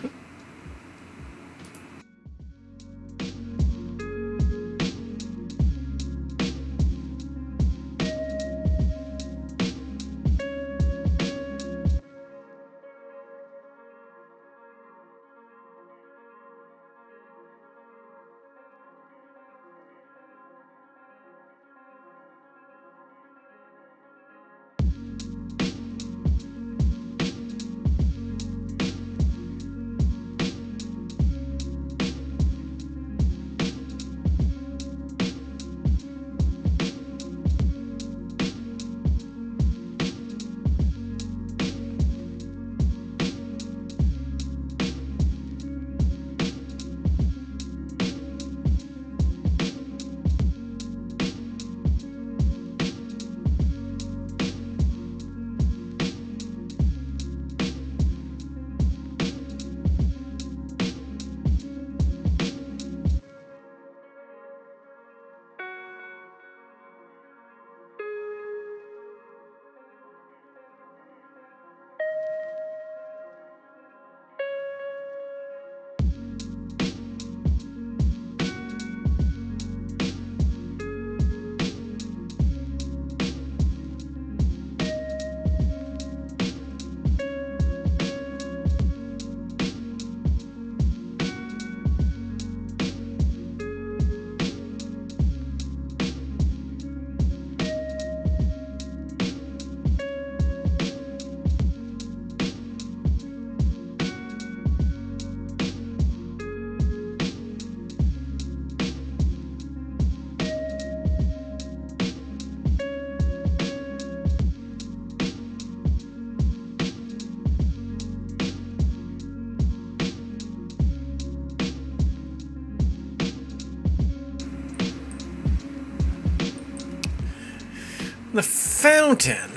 The fountain.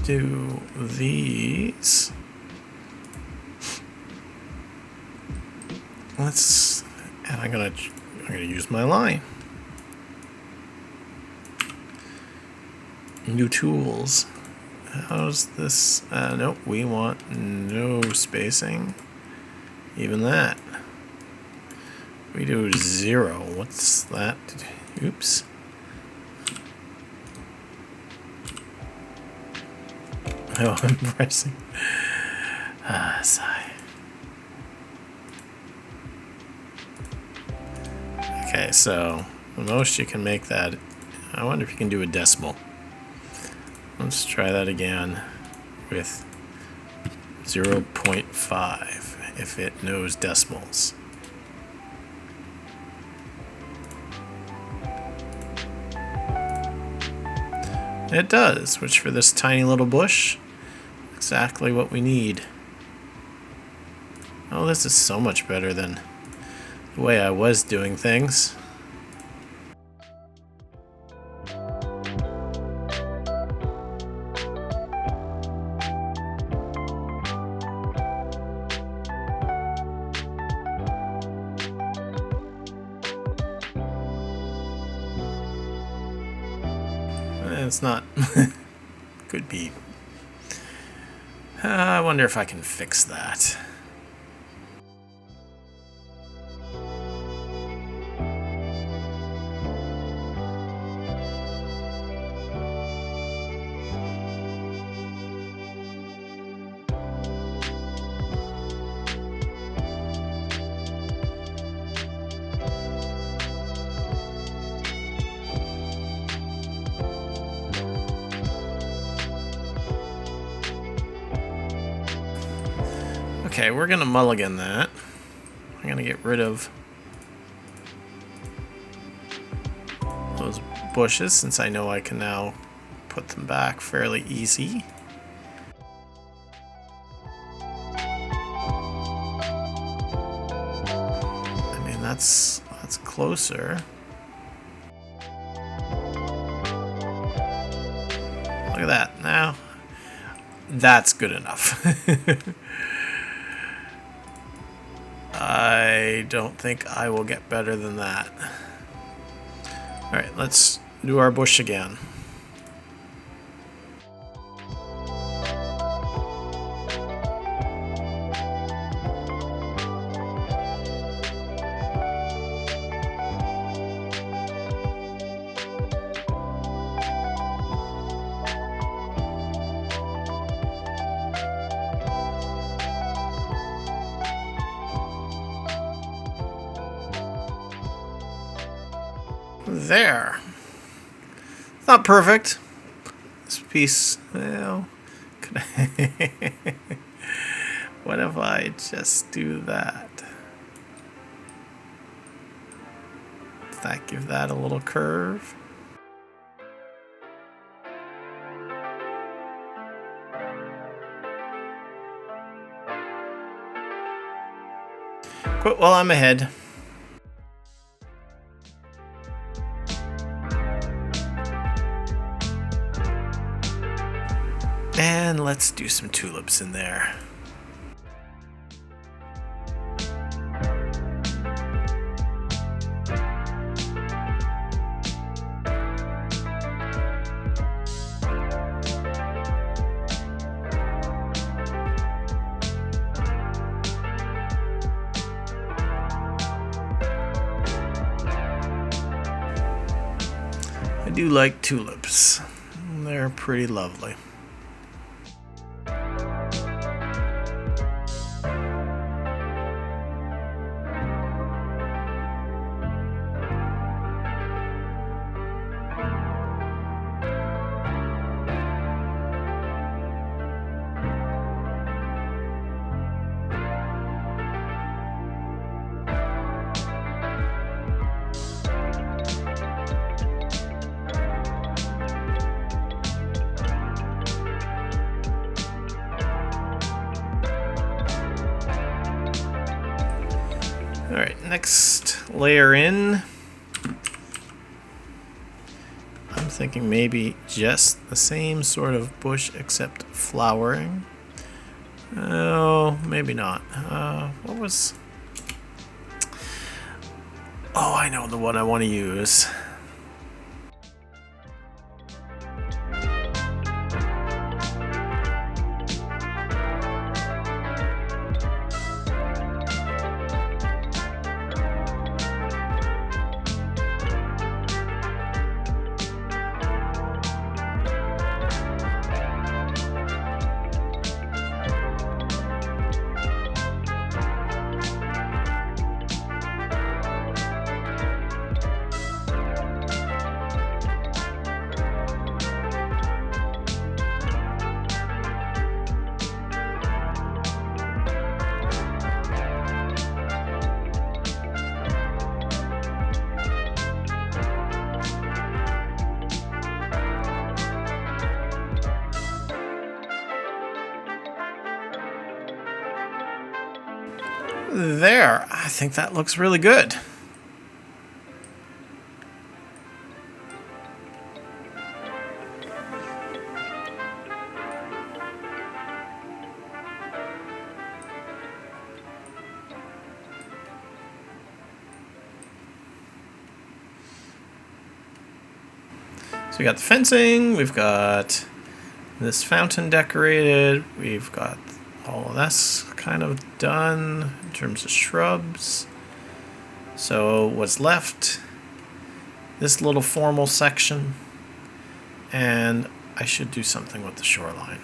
Do these. And I'm gonna use my line. New tools. How's this? Nope, we want no spacing. Even that. We do 0. What's that? Oops. Oh, I'm pressing. Sigh. Okay, so the most you can make that. I wonder if you can do a decimal. Let's try that again with 0.5 if it knows decimals. It does, which for this tiny little bush, exactly what we need. Oh, this is so much better than the way I was doing things. It's not. Could be. I wonder if I can fix that. Okay, we're gonna mulligan that. I'm gonna get rid of those bushes since I know I can now put them back fairly easy. I mean, that's closer. Look at that. Now, that's good enough. I don't think I will get better than that. Alright, let's do our bush again. There. Not perfect. This piece, well, could I what if I just do that? Does that give that a little curve? Quit while I'm ahead. And let's do some tulips in there. I do like tulips. They're pretty lovely. Alright, next layer in. I'm thinking maybe just the same sort of bush except flowering. Oh, maybe not. What was... Oh, I know the one I want to use. There, I think that looks really good. So we got the fencing, we've got this fountain decorated, we've got all of this kind of done in terms of shrubs. So what's left, this little formal section, and I should do something with the shoreline.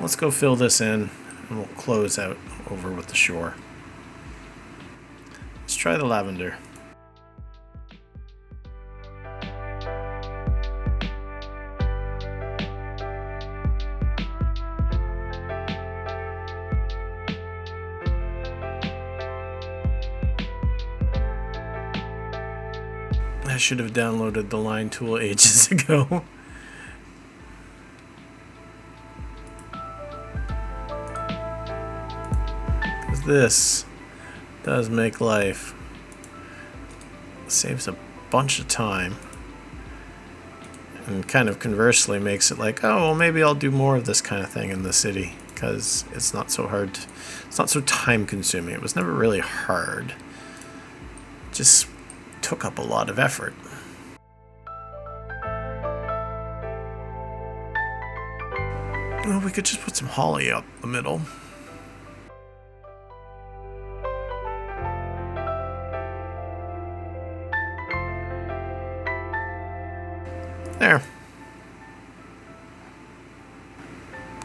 Let's go fill this in and we'll close out over with the shore. Let's try the lavender. I should have downloaded the line tool ages ago. Because this does make life, saves a bunch of time And kind of conversely makes it like, oh, well, maybe I'll do more of this kind of thing in the city because it's not so hard. It's not so time consuming. It was never really hard. It just took up a lot of effort. Well, we could just put some holly up the middle. There.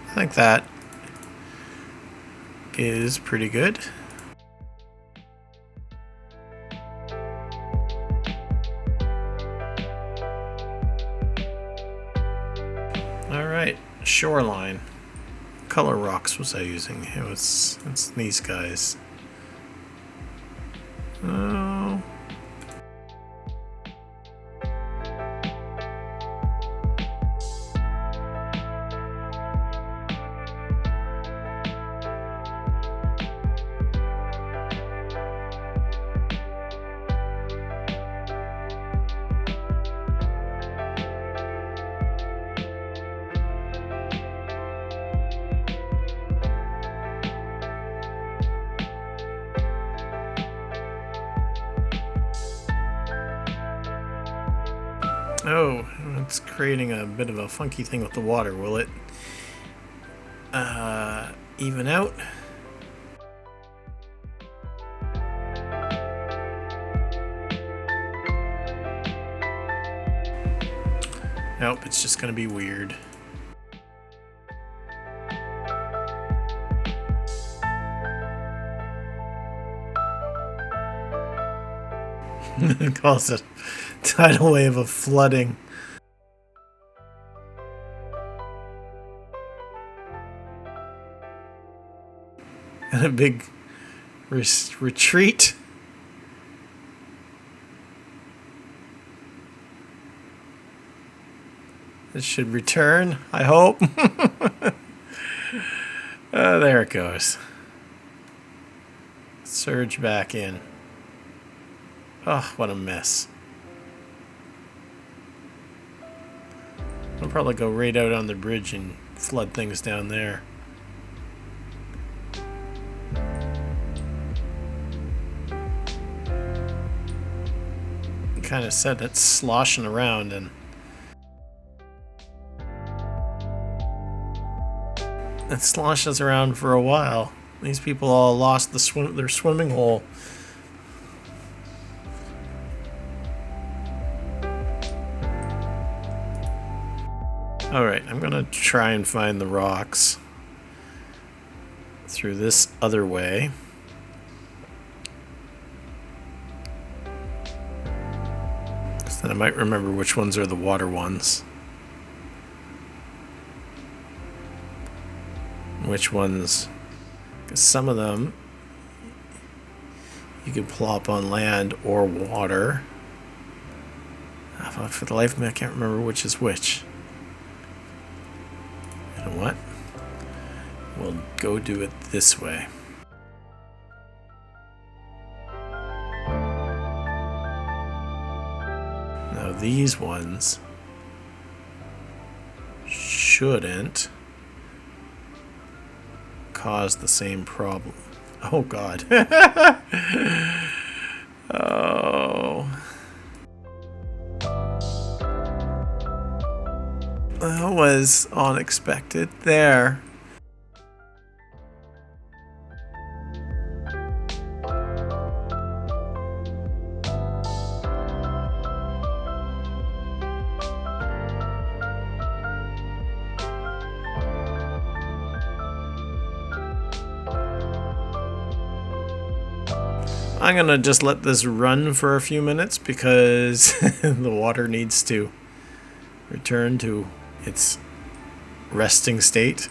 I think that is pretty good. All right, shoreline. What color rocks was I using? It's these guys. Oh. Oh, it's creating a bit of a funky thing with the water. Will it even out? Nope, it's just gonna be weird. It calls it tidal wave of flooding. And a big retreat. It should return, I hope. There it goes. Surge back in. Oh, what a mess. I'll probably go right out on the bridge and flood things down there. Kind of said it's sloshing around and it sloshes around for a while. These people all lost their swimming hole. Alright, I'm gonna try and find the rocks through this other way. So then I might remember which ones are the water ones. Which ones, because some of them you can plop on land or water. For the life of me, I can't remember which is which. You know what? We'll go do it this way. Now these ones shouldn't cause the same problem. Oh God. Oh. That was unexpected there. I'm gonna just let this run for a few minutes because the water needs to return to its resting state.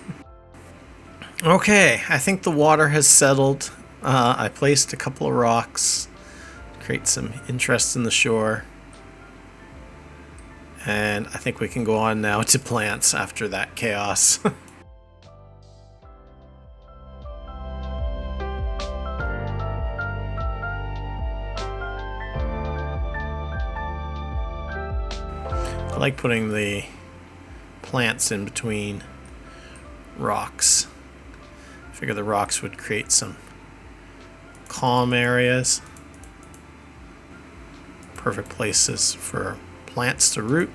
Okay, I think the water has settled. I placed a couple of rocks, create some interest in the shore. And I think we can go on now to plants after that chaos. like putting the plants in between rocks. I figure the rocks would create some calm areas. Perfect places for plants to root.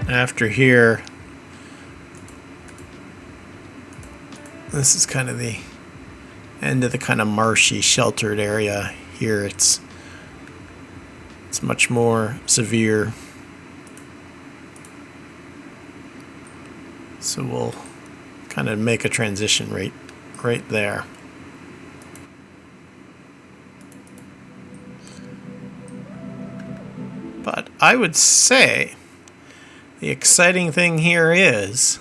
After here, this is kind of the end of the kind of marshy, sheltered area. Here it's much more severe. So we'll kind of make a transition right there. But I would say the exciting thing here is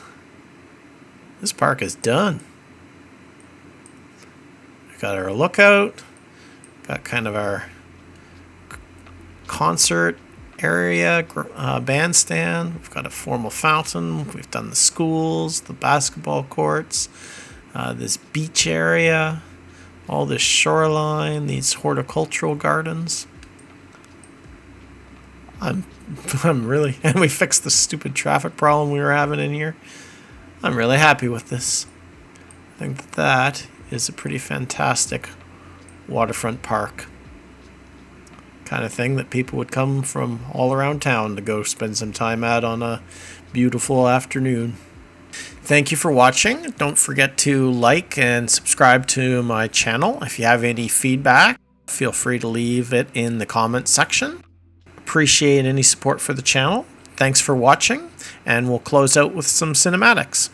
this park is done. We got our lookout, got kind of our concert area, bandstand. We've got a formal fountain. We've done the schools, the basketball courts, this beach area, all this shoreline, these horticultural gardens. I'm really, and we fixed the stupid traffic problem we were having in here. I'm really happy with this. I think that is a pretty fantastic waterfront park. Kind of thing that people would come from all around town to go spend some time at on a beautiful afternoon. Thank you for watching. Don't forget to like and subscribe to my channel. If you have any feedback, feel free to leave it in the comments section. Appreciate any support for the channel. Thanks for watching, and we'll close out with some cinematics.